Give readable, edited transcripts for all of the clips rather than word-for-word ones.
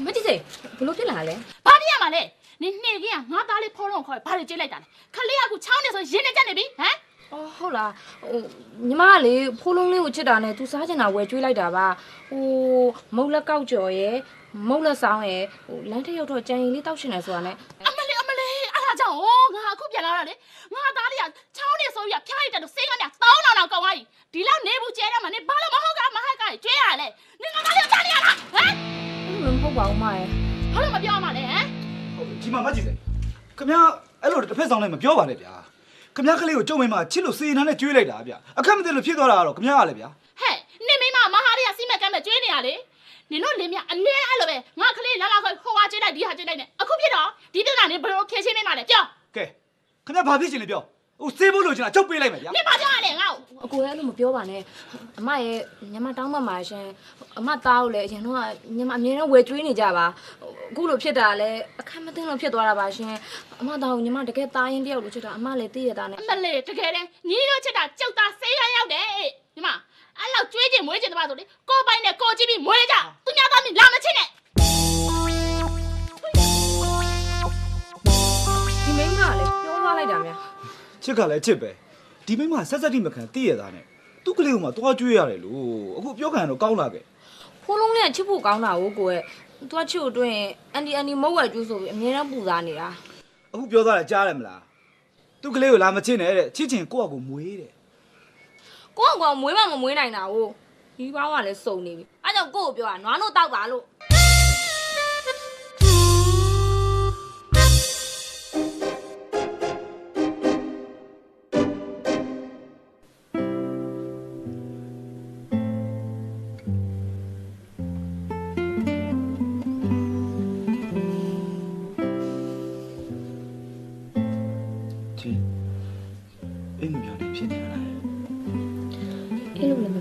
မကြည့်စိဘလို့ဖြစ်လာလဲ ဘာဖြစ်ရမှာလဲနင်နေ့ကငါသားလေးဖော်တော့ခေါ်ဘာတွေကြိတ်လိုက်တာလဲခလေးကခုချောင်းနေဆိုရင်နေကြနေပြီဟမ်အော်ဟုတ်လားညီမကလေဖိုးလုံးလေးကိုချစ်တာနဲ့သူစားချင်တာဝယ်ကျွေးလိုက်တာပါမုတ်လက်ကောက်ကြော်ရဲ့မုတ်လက်ဆောင်ရဲ့လမ်းထရောက်တော့ကြံရင်လေးတောက်ရှင်တယ်ဆိုတာနဲ့အမလေးအဲ့ဒါကြောင့်ငါအခုပြန်လာတာလေငါသားလေးကချောင်းနေဆိုရဖျားရတဲ့တော့စိတ်ကနေတောင်းတောင်ကောင်သွားပြီဒီလောက်နေဘူးကျဲတယ်မှာနေဘာလို့မဟုတ်ကမဟက်ကကျွေးရလဲနင်ငါသားလေးကိုတားနေရလားဟမ်မဟုတ်ပါဘူးမရဲ့ဘာလို့မပြောမှလဲဟမ်ဒီမှာမကြည့်စေခင်ဗျာအဲ့လိုတစ်ဖက်ဆောင်နဲ့မပြောပါနဲ့ဗျာခင်ဗျားကလေးကိုကြုံမိမချစ်လို့စေနာနဲ့ကျွေးလိုက်တာဗျအခက်မသိလို့ဖြစ်သွားတာကတော့ခင်ဗျားကလည်းဗျာဟဲ့နင်မိမမဟာရီကစီးမဲ့ကမ်းမဲ့ကျွေးနေရလေနင်တို့လင်းမြအလဲအဲ့လိုပဲငါကလေးလာခေါ်ဟိုဟာကျွေးလိုက်ဒီဟာကျွေးလိုက်နဲ့အခုဖြစ်တော့ဒီပြဿနာနေဘယ်လိုဖြေရှင်းမိမှလဲပြောကဲခင်ဗျားဘာဖြစ်ချင်လဲပြောဟိုစေးဖို့လို့ချင်တာချုပ်ပေးလိုက်မယ်ဗျာနင်ဘာပြောရလဲငါ့ကိုအကိုလည်းအဲ့လိုမပြောပါနဲ့အမရဲ့ညီမတောင်းမှမှာရှင်အမသားကိုလည်းအရင်တော့ညီမအမြင်တော့ဝယ်ကျွေးနေကြပါအခုလိုဖြစ်တာလည်းအခက်မသိလို့ဖြစ်သွားတာပါရှင်အမသားကိုညီမတကယ်သားရင်တယောက်လိုချစ်တာအမလည်းသိရတာနဲ့အမလေးတကယ်တည်းညီတို့ချစ်တာကြောက်တာဆေးရရောက်တယ်ညီမအဲ့လောက်ကျွေးချင်မွေးချင်တပါဆိုလေကိုပိုင်နဲ့ကိုကြည့်ပြီးမွေးကြသူများသားမလာမချစ်နဲ့ဒီမိန်းမလည်းပြောသွားလိုက်တာများချစ်ကလည်းချစ်ပဲဒီမိန်းမဆက်ဆက်တိမခံသိရတာနဲ့သူ့ကလေးကမှသွားကျွေးရတယ်လို့အခုပြောခံရတော့ကောင်းလာခဲ့ဖိုးလုံးလေးကချစ်ဖို့ကောင်းတာကိုရဲ့သူကချစ်ကိုတွေ့ရင်အန်တီမုတ်ဝဲကျွေးဆိုပြီးအမြဲတမ်းပူစားနေတာအခုပြောသားတယ်ကြားတယ်မလားသူ့ကလေးကိုလာမချစ်နဲ့တဲ့ချစ်ချင်ကိုယ့်အကူမွေးတဲ့ကိုယ့်အကူမွေးမှမမွေးနိုင်တာကိုဒီပေါင်းကလည်းစုံနေပြီအဲ့ကြောင့်ကိုယ့်ကိုပြောတာနွားတို့တောက်ပါလို့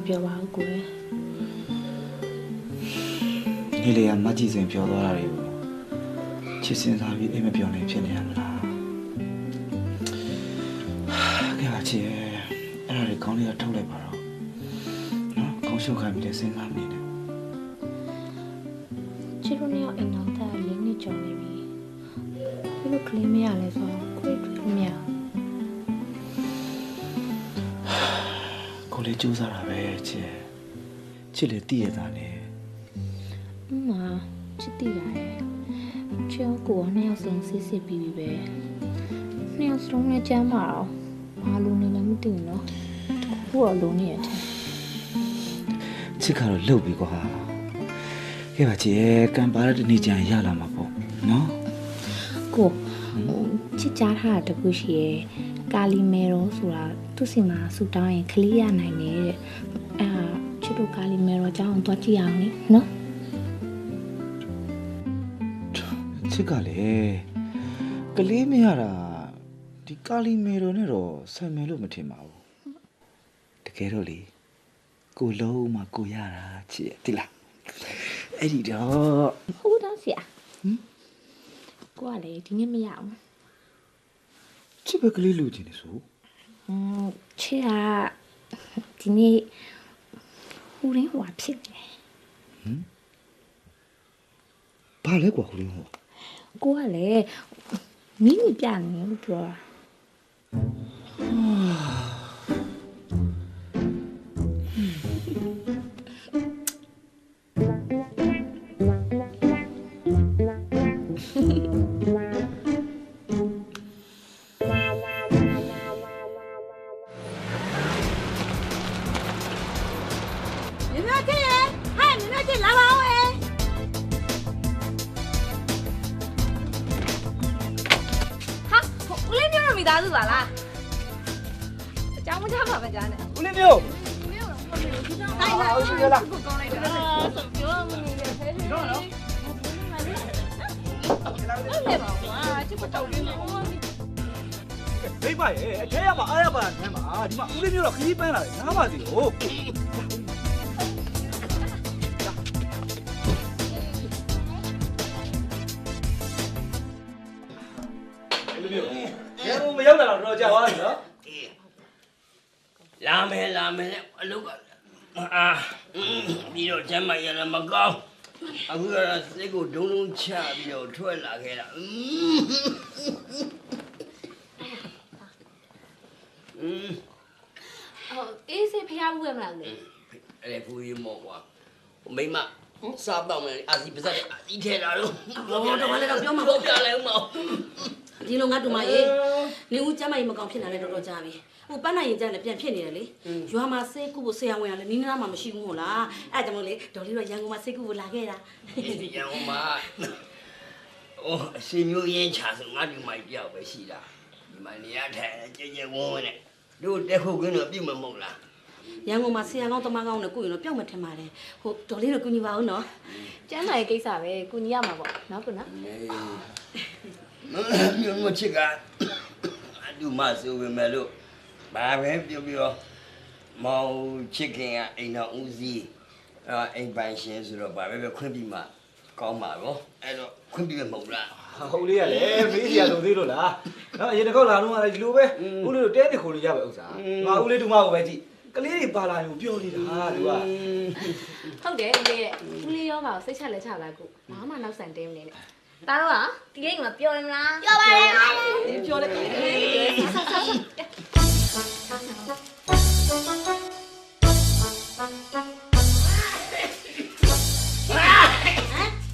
ပြောပါဦးကိုယ်ညီလေးကမကြည့်စင်ပြောသွားတာတွေကိုချစ်စင်စားပြီးအိမ်မပြောနိုင်ဖြစ်နေရမလားကဲပါချစ်အဲ့ဒါတွေခေါင်းလေးကထုတ်လိုက်ပါတော့နော်ခေါင်းရှုပ်ခိုင်းပြီးစဉ်းစားနေတယ်ချစ်တို့နဲ့အိမ်တော်သား၄နှစ်ကျော်နေပြီဘယ်လိုကလေးမရလဲဆိုတော့ကိုယ်တွေ့မရကိုလေးကြိုးစားတာပဲချစ်လေတည်ရတာနဲ့ချစ်တည်ရတယ်ချစ်ကိုကနှစ်ယောက်စုံစစ်စစ်ပြီးပြီပဲနှစ်ယောက်စုံနဲ့ကြမ်းမှာတော့ဘာလို့နေလဲမသိဘူးနော်ခုတော့လုံးနေရတယ်ချစ်ကတော့လှုပ်ပြီကွာကဲပါချစ်ကံပါတဲ့ဒီနေ့ကျရင်ရလာမှာပေါ့နော်ကိုချစ်ကြားထားတာတခုရှိရဲ့ကာလီမဲရောဆိုတာသူ့စီမှာဆူတောင်းရင်ခလေးရနိုင်တယ်တဲ့ချစ်တို့ကာလီမဲရောအကြောင်းသွားကြည့်အောင်နော်ချစ်ကလည်းကလေးမရတာဒီကာလီမဲရောနဲ့တော့ဆိုင်မယ်လို့မထင်ပါဘူးတကယ်တော့လေကိုလုံးမှကိုရတာချစ်တိလားအဲ့ဒီတော့ဟုတ်တော့ဆရာကိုကလေဒီနေ့မရအောင်ချစ်ပဲကလေးလူချင်းနေဆိုချစ်ကဒီနေ့ ဟိုရင်းဟွာဖြစ်နေ ဘာလဲကွာဟိုလိုဟော ကိုကလည်းမိမိပြနေလို့ပြောတာ ဦးလေးမျိုးတော့မိသားစုပါလားအကြောင်းမကြားပါမကြားနဲ့ ဦးလေးမျိုး တိုင်းလာဦးလေးလားကိုကောင်းလိုက်တာဆိုပြောမနေနဲ့ဖဲဖဲတော့နော်အဲ့ပါကွာချစ်ပတောက်လေးနဲ့ မိမရဲ့အထဲရမှာအားရပါနဲ့မှာဒီမှာဦးလေးမျိုးတော့ခကြီးပန်းလာတယ်နားပါစီလို့ဦးလေးမျိုးရန်ကုန်မရောက်တာတော့ကြာသွားပြီနော် လာမယ်အလုပ်ကအာပြီးတော့ကျမ်းမရလည်းမကောင်းအခုကတော့စိတ်ကိုဒုံဒုံချပြီးတော့ထွက်လာခဲ့တာအေးစေးဖျားဘူးရမလားလေ အဲ့ဒါဖူးရမောကွာမိမစားပေါင်းမယ်အာစီပါစက်အာစီထဲလာတော့ တော့တော့လည်းတော့ပြောမှာ တော့ပြလိုက်ဦးမအောင် ဒီလိုငါတို့မရေးနေဦးကျမ်းမကြီးမကောင်ဖြစ်လာလဲတော့တော့ကြာပြီဟိုပန်းနိုင်ရင်ကျန်လည်းပြန်ဖြစ်နေတယ်လေရွာမှာဆေးကုဖို့ဆရာဝန်ကလည်းနီးနားမှာမရှိဘူးမို့လားအဲ့ဒါကြောင့်မို့လေဒေါ်လေးတော့ရန်ကုန်မှာဆေးကုဖို့လာခဲ့တာ ဒီရန်ကုန်မှာအော်အစီမျိုးရင်းချဆိုငါဒီမိုက်တယောက်ပဲရှိတာဒီမိုက်နေရထိုင်ကြဲကြဲဝန်းဝန်းနဲ့တို့တက်ခုတ်ကင်းတော့ပြုတ်မမဟုတ်လား ရန်ကုန်မှာဆရာကောင်းတမကောင်းနဲ့ကုရင်တော့ပျောက်မထင်ပါတယ်ဟိုဒေါ်လေးတော့ကုညီပါဦးနော် ကျန်းမာရေးကိစ္စပဲကုညီရမှာပေါ့နော်ကုနော် မျိုးမချစ်ကအတူမဆိုပေမဲ့လို့ဘာပဲပြောမောင်ချစ်ခင်ကအိမ်တော်ဦးစီးအိမ်ပိုင်ရှင်ဆိုတော့ဘာပဲခွင့်ပြီးမှကောင်းပါတော့အဲ့တော့ခွင့်ပြီးမဟုတ်လား ဟိုလေးကလည်းမေးစရာလိုသေးလို့လားနော်အရင်တစ်ခေါက်လာတော့ကလည်းဒီလိုပဲဦးလေးတို့တဲနေခိုးလို့ရပါဥစ္စာငါဦးလေးတူမကိုပဲကြည့်ကလေးတွေပါလာရင်ပြောနေတာသူက ဟုတ်တယ်ဦးလေးရဲ့ဦးလေးရောပါစိတ်ချလက်ချလာကုဘာမှနောက်ဆန်တင်းနေနဲ့တားတော့ဟာဒီလေးကမပြောရမလားပြောပါရဲ့ ဒီပြောလိုက်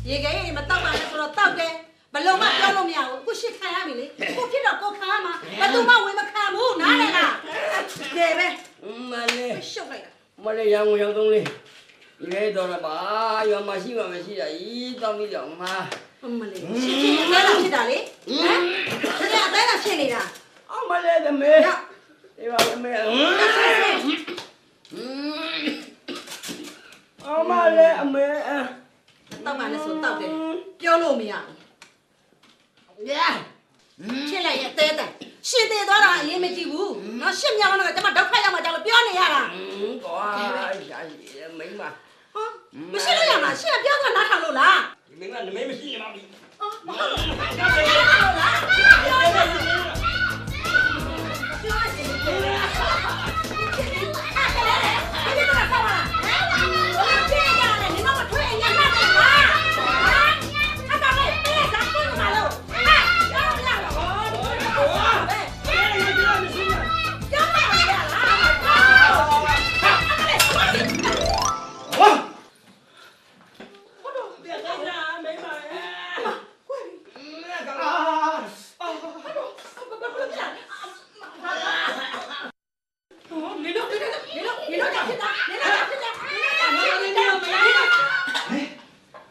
ရေခဲရေမတောက်ပါနဲ့ဆိုတော့တောက်တယ်ဘလုံးမပြောလို့မရဘူးအခုရှစ်ခံရပြီလေကိုဖြစ်တော့ကိုခံရမှာဘယ်သူမှဝင်မခံဘူးနားလည်လားကဲပဲ မလေး ရှုပ်လိုက်တာ မလေးရောင်ရောင်သုံးလေးဒီလေတော့ပါရောမရှိမှမရှိတာဤတောင်းပြီးတော့မှာ မလေးရှင်းရှင်းအသေးလားဖြစ်တာလေဟမ်ဒီအသေးလားဖြစ်နေတာ အမလေးတမေဒီပါတမေအမလေးအမေ တောက်ပါနဲ့ဆိုတောက်တယ်ပြောလို့မရဘူးရဲဖြစ်လိုက်ရဲ့အသေးတယ်ရှင်းသေးသွားတာအရင်မကြည့်ဘူးနော်ရှင်းမြောင်းတော့ကျမဒုက္ခရောက်မှကြောက်လို့ပြောနေရတာ ကွာရှာရှိမိမ ဟောမရှိလို့ရမှာရှင်းပြောကနားထောင်လို့လား ဒီမိမနမေမရှိနေမှာပြီ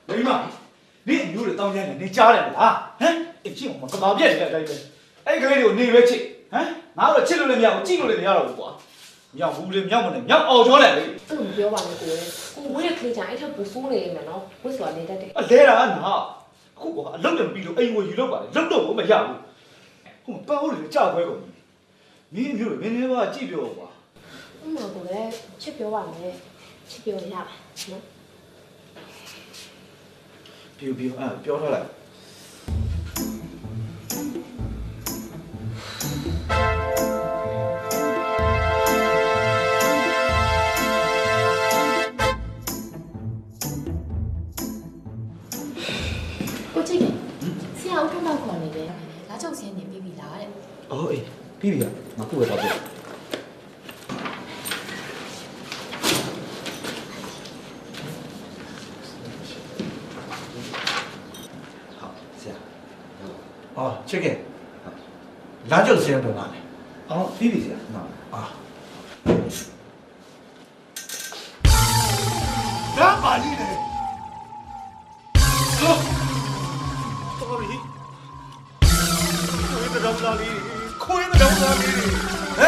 မိမနေအမျိုးတွေတောင်းကြတယ်နေကြားတယ်လားဟမ်အချင်းကမကမာပြက်တယ်အဲ့ဒါပဲအဲ့ကလေးတွေကိုနေပဲချစ်ဟမ်ငါတို့ချစ်လို့လည်းမရဘူးကြည့်လို့လည်းမရတော့ဘူးကွာမြောက်ဘူးလေမြောက်မနေမြောက်အောင်ကြောတယ်လေ အဲ့လိုပြောပါနဲ့ကိုယ်ကိုဝင်းကလေးချာအဲ့ထက်ပူဆိုးနေနေမှာနော်ဝစ်ဆိုတာနေတတ်တယ် အလဲတာနာအခုကအလုံးလည်းပြီးလို့အိမ်ဝင်ယူလို့ပါလေလုံးတော့မရဘူးဟိုပန်းဟုတ်လေကြောက်ခွဲကုန်မင်းမျိုးတွေမင်းလေးပါကြည့်ပြောကွာ ဥမာကိုလည်းချစ်ပြောပါမယ်ချစ်ပြောရပါနော် ပြောပြောထားလိုက် အော်အေးပြီးပြီငါခုပဲတော့ပြ哦，这个，篮球时间多大呢？အော်ပြီးပြီဆရာနော် 啊。干嘛你呢？sorry，亏得着哪里？亏得着哪里？哎，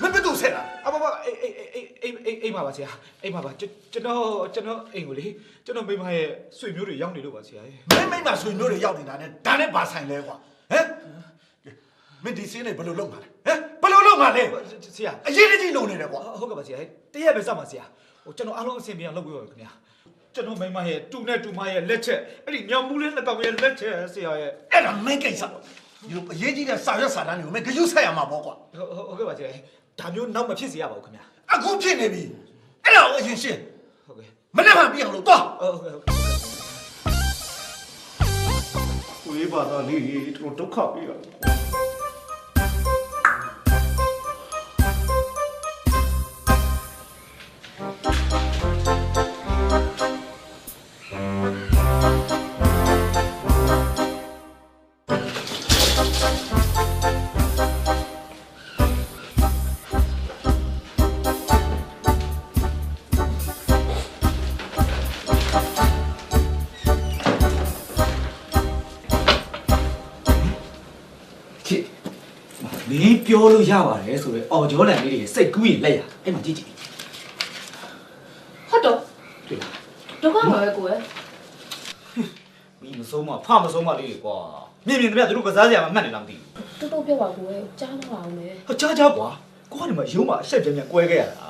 没多少了。 အဘဘအိမ်မှာပါဆရာအိမ်မှာပါကျွန်တော်အိမ်ကိုလေကျွန်တော်မိမရဲ့ဆွေမျိုးတွေရောက်နေလို့ပါဆရာရဲ့ 没嘛水牛的要你拿呢，拿来把菜来哇？哎，没地谁呢？不露露嘛嘞？哎，不露露嘛嘞？ ဆရာ 一日就露你了哇？ ဟုတ်ကဲ့ပါဆရာတရက်ပဲစောင့်ပါဆရာဟိုကျွန်တော်အားလုံးအဆင်ပြေအောင်လုပ်ပေးပါခင်ဗျာကျွန်တော်မိမရဲ့တူနဲ့တူမရဲ့လက်ချက်အဲ့ဒီညောင်မူးလေးနှစ်ကောင်ရဲ့လက်ချက်ဆရာရဲ့ 哎，那没干啥。有业绩的3月3日，我们可有菜嘛包瓜？ ဟုတ်ကဲ့ပါဆရာဒါမျိုးနောက်မဖြစ်စေရပါဘူးခင်ဗျာ 啊，我骗你呗！哎，那我先信， ဟုတ်ကဲ့ 没那么变了，多。 ဟုတ်ကဲ့ ဝေးပါတော့လေတို့ဒုက္ခပြီလား ချစ်မင်းပြောလို့ရပါတယ်ဆိုတော့အော်ဂျောလန်လေးတွေစိတ်ကူးရင်လက်ရအဲ့မှာကြည့်ကြည့် ဟုတ်တော့ တွေ့လား ဒုက္ခမှာပဲကိုယ် မင်းမဆုံးမဖမဆုံးမလေးတွေကွာမြင်မြင်တည်းသူတို့ကစားကြရမှာမှတ်နေလားမသိ တော်တော်ပြောပါကိုယ်ကြားတော့အောင်လေ ဘူးဟောကြားကွာကိုကနေမှရုံးမှာအဆက်ပြင်းပြင်းကွဲခဲ့ရတာ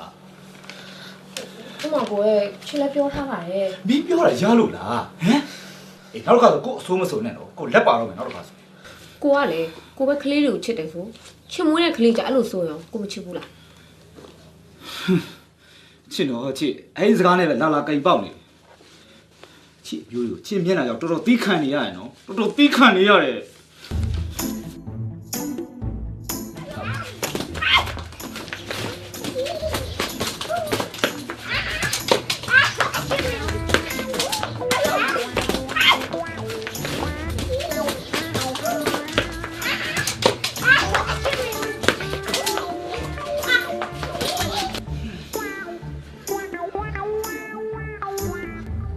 ဥမာကိုယ်ချစ်လည်းပြောထားပါတယ် မင်းပြောတာရလို့လားဟမ်အေးနောက်တစ်ခါဆိုကိုအဆိုးမစုံနဲ့တော့ကိုလက်ပါတော့မယ်နောက်တစ်ခါဆို ကိုကလေကိုပဲကလေးတွေကိုချစ်တယ်ဆိုချစ်မွေးတဲ့ကလေးကြအဲ့လိုဆိုရောကိုမချစ်ဘူးလား ချစ်တော့ချစ်အဲ့ဒီစကားနဲ့ပဲလာလာကြိမ်ပေါက်နေချစ်မျိုးကိုချစ်မျက်နှာကြောင့်တော်တော်သီးခံနေရရင်နော်တော်တော်သီးခံနေရတယ်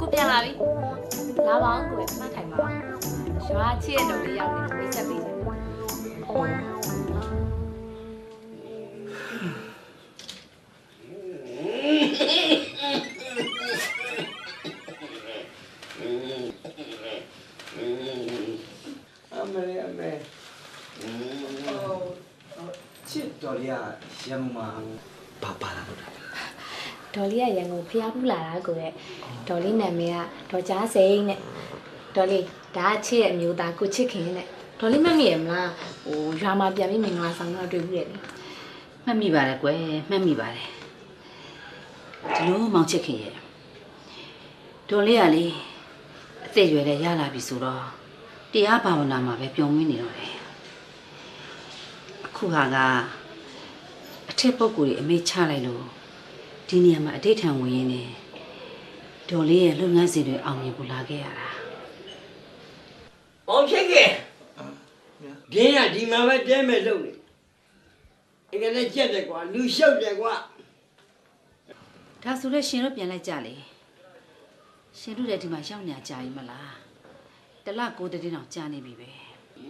ကိုပြန်လာပြီလာပါအောင်ကိုယ်မှတ်ထိုင်ပါရွာချစ်ရတော့လေးရောက်နေမိတ်ဆက်ပေးချင်တယ် အမေအမေ ချစ်တော်လေးကရန်ကုန်မှာပါလာလို့တာ ဒေါ်လေးကရန်ကုန်ဖျားဖူးလာတာကိုရဲ့ဒေါ်လေးနာမည်ကဒေါ်ကြားစိန်နဲ့ဒေါ်လေးဒါချစ်ရဲ့အမျိုးသားကိုချစ်ခင်နဲ့ဒေါ်လေးမတ်မိရမလားဟိုရွာမှာပြန်ပြီးမင်္ဂလာဆောင်တော့တွေ့ဘူးရဲ့လေ မှတ်မိပါတယ်ကွယ်မှတ်မိပါတယ်ဒီလိုမောင်ချစ်ခင်ရဲ့ဒေါ်လေးကလေအသက်ရွယ်တဲ့ရလာပြီဆိုတော့တရားဘာဝနာမှာပဲပျော်မွေးနေတော့တယ်အခုဟာကအထက်ပုဂ္ဂိုလ်ကြီးအမေချလိုက်လို့ဒီနေရာမှာအဋိဌံဝင်ရင်းနဲ့ဒေါ်လေးရဲ့လုပ်ငန်းစဉ်တွေအောင်မြင်ဖို့လာခဲ့ရတာ ။အောင်ဖြစ်ခဲ့။ပြင်းရဒီမှာပဲတဲမဲ့လုပ်နေ။အကလည်းကြက်တယ်ကွာလူလျှောက်တယ်ကွာ ဒါဆိုလဲရှင်တို့ပြန်လိုက်ကြလေရှင်တို့လည်းဒီမှာရောက်နေကြပြီမလားတလ9တည်းတောင်ကြာနေပြီပဲ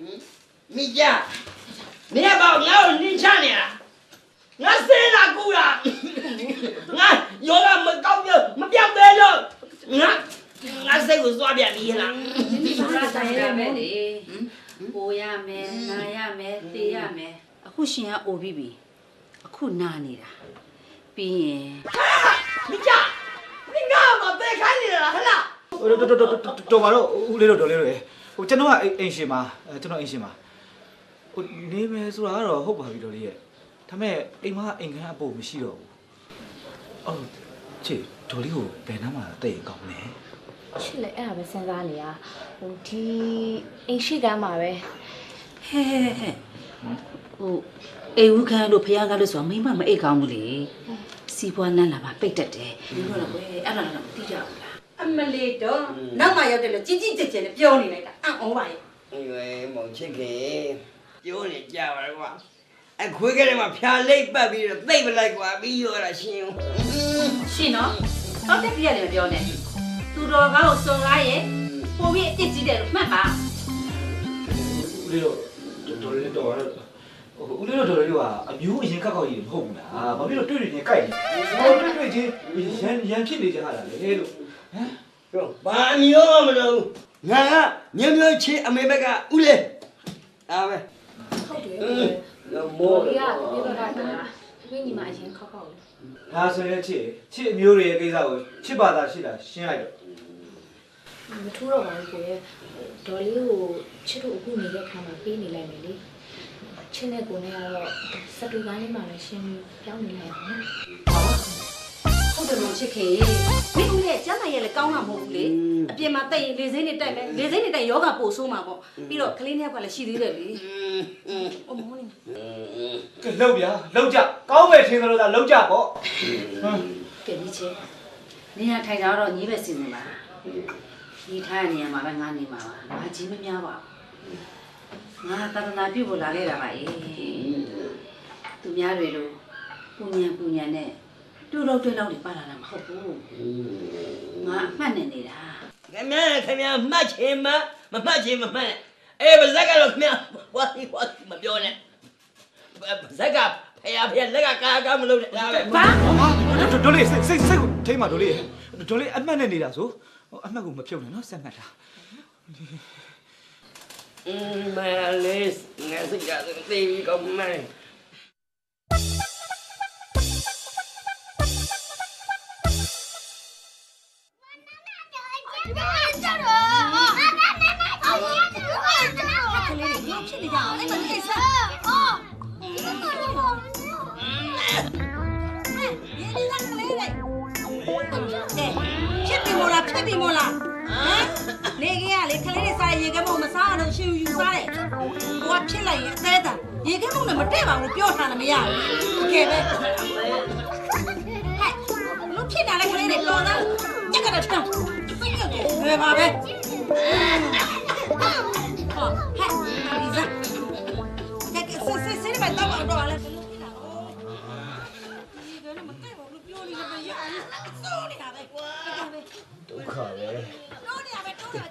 ။မိကြ။မင်းပေါ့ငါ့ကိုနင်းချနေလား။ငါစင်းလာကူတာ။ငါယောဂမကောက်ပြမပြောက်သေးလို့ငါစိတ်ကိုသွားပြန်ပြီလား ဒီမှာဆိုင်ရမယ်လေပိုရမယ်နာရမယ်သေရမယ်အခုရှင်ကအိုပြီးပြီအခုနာနေတာပြီးရင် ။မိကြ။မင်းငါ့ကိုပဲခိုင်းနေလားဟလား တော်ပါတော့ဦးလေးတို့တော်လေးတို့ဟိုကျွန်တော်ကအိမ်ရှင်မှာကျွန်တော်အိမ်ရှင်မှာဟိုနေမယ်ဆိုတာကတော့ဟုတ်ပါပြီတော်လေးရဲ့ဒါပေမဲ့အိမ်မှာအိမ်ခန်းအပို့မရှိတော့ဘူးအော်ချစ်တော်လေးကိုဘယ်နှမ်းမှာတိတ်ကောင်းလဲ ချစ်လေအဲ့ဒါပဲစဉ်းစားနေရဟိုဒီအိမ်ရှိကမ်းမှာပဲ ဟဲ့ အိမ်ဦးခန်းလို့ဖះကားလို့ဆိုမိမမအိတ်ကောင်းဘူးလေစီးပွားနန်းလာပါပိတ်တတ်တယ်ဒီလိုတော့ကွယ်အဲ့ဒါတော့မသိကြဘူးလားအမလေးတော့နောက်မှရောက်တယ်လို့ကြီးကြီးကျယ်ကျယ်နဲ့ပြောနေလိုက်တာအံ့ဩပါရဲ့ မောင်ချစ်ခင်ပြောနေကြပါတော့ကွာအခွေးကလေးမှာဖြာလိတ်ပတ်ပြီးတော့သိပ်ပလိုက်ကွာပြီးရောတာရှင် ရှင်နော်ဟုတ်တယ်ပြရတယ်မပြောနဲ့သူတော်ကောင်းကိုစုံကားရဲ့ပုံပြီးအစ်ကြီးတယ်လို့မှတ်ပါ ဦးလေးတို့တော်လေးတော့ဦးလေးတို့တော်လေးကအမျိုးအရင်ခောက်ကြီးမဟုတ်ဘူးလားဘာဖြစ်လို့တွေ့နေကြိုက်နေတွေ့ချင်းရန်ဖြစ်နေကြတာလေလို့ဟမ် ပြောဘာမျိုးမလို့ငါကမြင်းမျိုးချစ်အမေဘက်ကဦးလေးဒါပဲ ဟုတ်တယ် မော ဒီကပြေတော့တာပြင်းညီမအရင်ခောက်ခောက်လို့ ဒါဆိုရင်ချစ်အမျိုးတွေရဲ့ကိစ္စကိုချစ်ပါတာရှိတာရှင်းလိုက်တော့ မထူးတော့ပါဘူးကိုရဲ့ဒေါ်လေးကိုချစ်တို့အခုနေတဲ့ခါမှာပေးနေလိုက်မယ်လေချစ်တဲ့ကိုနဲ့ကတော့စတူကိုင်းလေးမှာလည်းရှင်းပြီးပြောင်းနေလိုက်ပါနော် ဟုတ်တယ်လို့ချစ်ခင်မင်းဦးရဲ့ကျမ်းမာရဲ့လည်းကောင်းတာမဟုတ်ဘူးလေအပြင်မှာတက်ရင်လေစိမ့်နေတက်မယ်လေစိမ့်နေတက်ယောဂပို့ဆိုးမှာပေါ့ပြီးတော့ကလေးနှစ်ယောက်ကလည်းရှိသေးတယ်လေအမောနေ ကဲလှုပ်ဗျာလှုပ်ကြကောင်းမယ်ထင်တယ်လို့သာလှုပ်ကြပေါ့ဟမ် ကဲဒီချေနေရထိုင်ကြတော့ညီးပဲစီစဉ်ပါညီထားတဲ့နေရာမှာပဲငါနေမှာပါငါကြီးမများပါဘူးငါသာသနာပြုဖို့လာခဲ့တာပါသူများတွေလို့ပူညံနဲ့တူတော့တွဲတော့ပါလာတာမဟုတ်ဘူးငါအမှတ်နဲ့နေတာ ခင်ဗျာမှတ်ချင်မမှတ်ချင်မမှတ်အေးဗဇက်ကတော့ခင်ဗျာဝါစီမပြောနဲ့ဇက်ကဖယားလက်ကကာမလို့ဒါပဲ ဘာ ဒေါ်လေးစိတ်ကိုထိမ့်ပါဒေါ်လေးအမှတ်နဲ့နေတာဆိုအမှတ်ကိုမဖြုတ်နဲ့နော်ဆက်မှတ်တာ မလေးငါစိတ်ကသိပြီကောင်းမယ် ဖြစ်ပြီမို့လားနေကရလေခလေးတွေစားရေခဲမုံမစားအောင်ရှင်ယူစားတယ်ကိုကဖြစ်လိုက်ရင်အသေးတာရေခဲမုံနဲ့မတည့်ပါဘူးပြောထားတယ်မရဘူးတကယ်ပဲလို့ဖြစ်တာလေခလေးတွေတော်သားညက်ကတော့ချမ်းဘယ်ပါပဲဟောဟဲ့ဒီစားဆက်မတော့တော့လဲဒုက္ခပဲ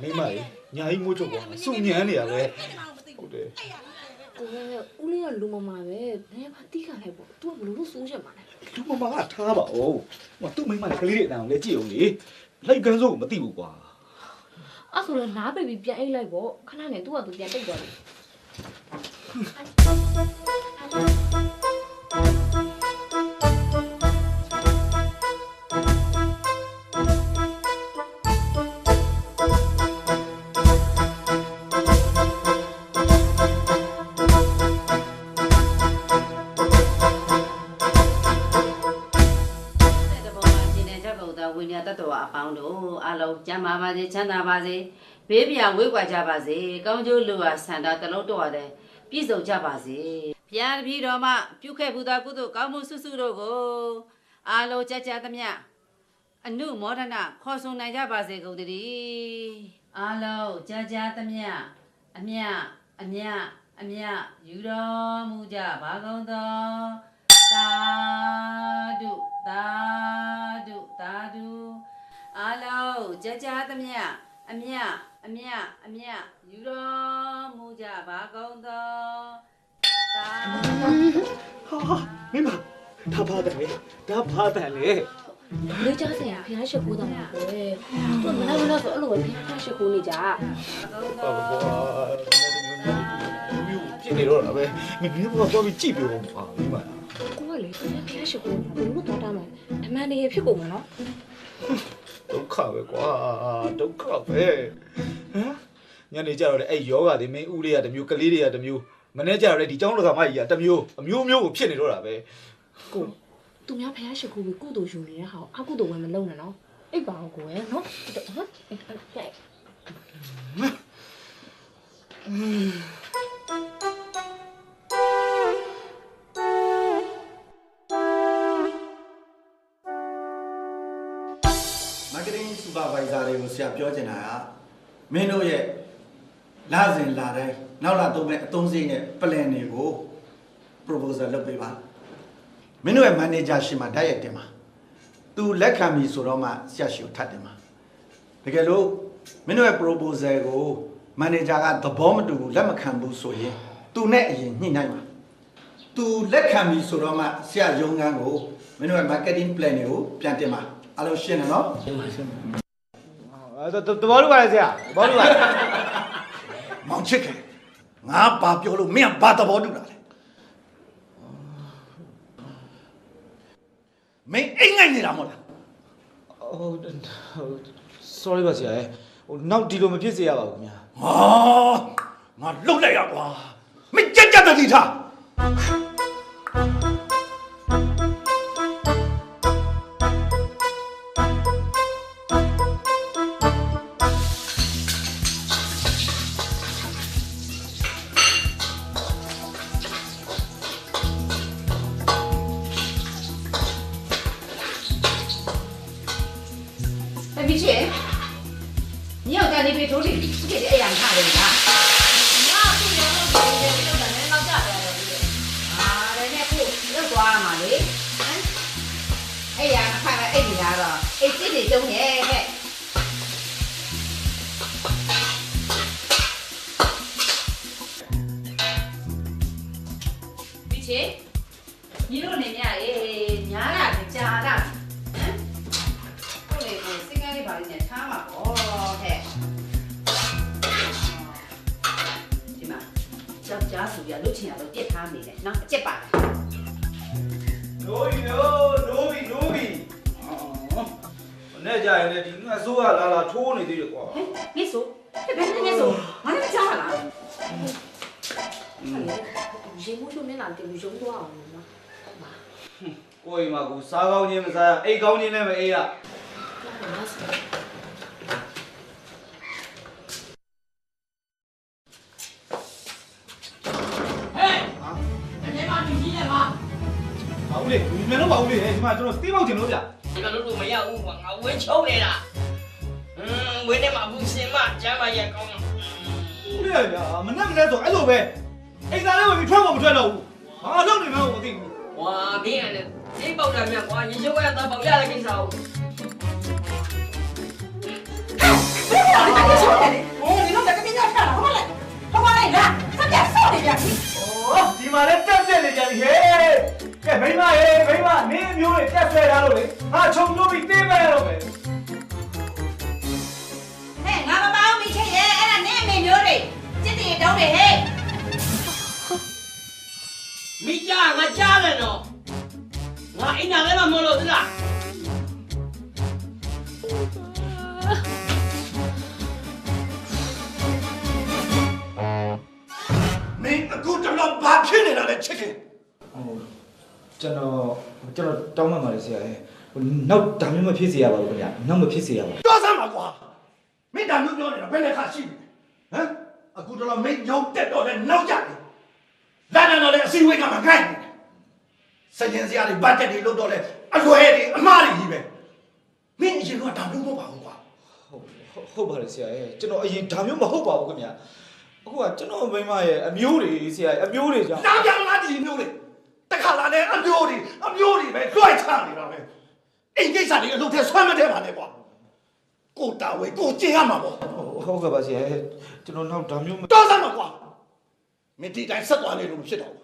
မိမကြီးညာကြီးမိုးချုပ်သွားစုညံနေရပဲဟုတ်တယ် ကိုရဲ့ဦးလေးကလူမမာပဲဘယ်မှာတီးခါလိုက်ပေါ့ तू ကဘလို့လို့စိုးချက်မှာလဲ လူမမကထားပါဦးဟိုသူ့မိမနဲ့ကလေးတွေအတန်ကိုလည်းကြည့်အောင်လေလိုက်ကန်းစိုးကိုမသိဘူးကွာ အဲ့ဆိုလည်းနားပိတ်ပြီးပြန်အိတ်လိုက်ပေါ့ခဏနဲ့ तू က तू ပြန်တိတ်သွားပြီ ဝင်ရတတ်တော်အပေါင်းတို့အလုံးကျမ်းပါပါစေချမ်းသာပါစေဘေးပြဝေးကွာကြပါစေကောင်းကျိုးလူဟာဆန္ဒတလုံးတော်တယ်ပြည့်စုံကြပါစေဘုရားတပည့်တော်မှပြုခဲ့ဘူးသောကုသိုလ်ကောင်းမှုစုစုတို့ကိုအလုံးကြကြသမျှအနုမောဒနာခေါ်ဆောင်နိုင်ကြပါစေကုန်တည်းအလုံးကြကြသမျှအမြယူတော်မူကြပါကုန်သောသာဓုအလုံးကြကြသမျှအမြယူတော်မူကြပါကုန်သောသာ ဟာမိမဒါဘာတယ်လေလေးကြားစရာဖျားရှိခိုးတာမှာပဲ तू မနာဆိုအဲ့လိုပဲဖျားရှိခိုးနေကြ မျိုးဖြစ်နေတော့တာပဲမင်းကတော့ပြီးကြည့်ပြောပါမိမ ကိုကလေဖျားရှိခိုးဘယ်လိုတော့တာမှာအမှန်တကယ်ဖြစ်ကုန်မှာနော် ဒုက္ခပဲကွာဒုက္ခပဲဟမ်ညနေကြတော့လေအဲ့ယောဂတွေမင်းဦးလေးကတမျိုးကလေးတွေကတမျိုးမနေ့ကျတော့လေဒီကျောင်းတော်ကမကြီးကတမျိုးအမျိုးကိုဖြစ်နေတော့တာပဲကို သူများဖျားရှိခိုးပြီးကုသိုလ်ယူနေတဲ့ဟာအကုသိုလ်ဝင်မလုပ်နဲ့နော်အိပ်ပါအောင်ကိုရဲ့နော်ဟမ်အဲ့ marketing supervisor တွေကိုဆရာပြောချင်တာကမင်းတို့ရဲ့လာစဉ်လာတိုင်းနောက်လာတော့မဲ့အသုံးစရိတ်နဲ့ plan တွေကို proposal လုပ်ပေးပါမင်းတို့ရဲ့ manager ရှိမှတိုက်ရိုက်တင်ပါသူလက်ခံပြီဆိုတော့မှဆရာရှိကိုထပ်တင်ပါတကယ်လို့မင်းတို့ရဲ့ proposal ကို manager ကသဘောမတူဘူးလက်မခံဘူးဆိုရင်သူနဲ့အရင်ညှိနှိုင်းပါသူလက်ခံပြီဆိုတော့မှဆရာရုံးခန်းကိုမင်းတို့ရဲ့ marketing plan တွေကိုပြန်တင်ပါအားလုံးရှင်းတယ်နော်ရှင်းပါတဘောလို့ပါလေဆရာတဘောလို့ပါ မောင်ချစ်ခင်ငါဘာပြောလို့မင်းကဘာသဘောတူတာလဲမင်းအိမ်ငိုက်နေတာမဟုတ်လား sorry ပါဆရာဟိုနောက်ဒီလိုမဖြစ်စေရပါဘူးခင်ဗျာ ဟာငါလှုပ်လိုက်ရကွာမင်းကြက်ကြက်တတိထား 哎，米姐，你要在那边处理，这个哎呀，你看人家。啊，人家不要抓嘛的，哎呀，看看哎你家了，哎这里中年嘿。米姐，你那里面哎，娘俩的家的。စိတ်ကလေးပါလေးနဲ့ထားမှာပေါ့ဟဲ့ဒီမှာကြောက်ကြားဆိုရလုတ်ချင်ရတော့ပြက်ထားနေတယ်နော်အကျက်ပါလား နိုးပြီနဲ့ကြရင်လေဒီငါဆိုးကလာထိုးနေသေးတယ်ကွာ ဟဲ့ငါဆိုဘယ်နဲ့ငါဆိုငါလည်းကြားလားရေမိုးချုံနဲ့လာတယ်ရုံသွားအောင်နော်ကိုယ်မှာကိုစားကောင်းချင်းမစားရအိတ်ကောင်းချင်းလည်းမအေးရ ဘာဦးလေဒီမင်းတို့ဘာဦးလေဒီမှာကျွန်တော်စတီးပေါက်တင်လို့ဗျ ဒီလိုလို့မရဘူးကွာငါဝင်းချုံနေတာဝင်းထဲမှာဘူးစင်မကျမ်းပါရဲ့ကောင်း ဦးလေဗျာမနဲ့ဆိုအဲ့လိုပဲအိမ်သားလေးဝင်ပြီးထွက်ဖို့မထွက်တော့ဘူးဘာလုပ်နေမှန်းမသိဘူး ဝါမင်းကလည်းစိတ်ပေါက်တာမြတ်ကွာရေချိုးရတာပေါက်ရတဲ့ကိစ္စကို ဒီမှာလည်းတက်ပြက်နေကြပြီဟဲ့ကဲမိမရေမိမနင်းမျိုးတွေတက်ဆွဲထားလို့လေဟာခြုံလို့ပြီးတင်းမဲ့ရတော့မယ် ဟဲ့ငါမမအောင်မိချစ်ရဲ့အဲ့ဒါနဲ့အမေမျိုးတွေစစ်တီတုံးတွေဟဲ့ မိကြားငါကြားတယ်နော်ငါအိမ်နာလည်းမလို့သလား မင်းအခုတလောဘာဖြစ်နေတာလဲချစ်ခင် ဟိုကျွန်တော်တောင်းမှပါလေဆရာဟဲ့ဟိုနောက်ဒါမျိုးမဖြစ်စေရပါဘူးခင်ဗျနောက်မဖြစ်စေရပါဘူး တော်စမ်းပါကွာမင်းဒါမျိုးပြောနေတာဘယ်နဲ့ခါရှိပြီဟမ်အခုတလောမင်းရုံတက်တော့လဲနောက်ကြတယ်လာနာတော့လဲအစီဝေးကမခိုင်းဘူးစကြင်စရာတွေဘတ်ဂျက်တွေလုပ်တော့လဲအလွယ်တွေအမှားတွေကြီးပဲမင်းအရင်ကဒါမျိုးမဟုတ်ပါဘူးကွာ ဟုတ်ပါလေဆရာဟဲ့ကျွန်တော်အရင်ဒါမျိုးမဟုတ်ပါဘူးခင်ဗျအခုကကျွန်တော်မိမရဲ့အမျိုးတွေဆရာအမျိုးတွေကြောင့် လာပြန်လာဒီမျိုးတွေတခါလာတဲ့အမျိုးတွေပဲလွှဲချနေတာပဲအိမ်ကိစ္စတွေအလုပ်ထဲဆွမ်းမထဲပါနဲ့ကွာကိုတာဝဲကိုကျင်ရမှာပေါ့ ဟုတ်ကဲ့ပါဆရာဟဲ့ကျွန်တော်နောက်ဒါမျိုးမ တော်စမ်းပါကွာမင်းဒီတိုင်းဆက်သွားနေလို့မဖြစ်တော့ဘူး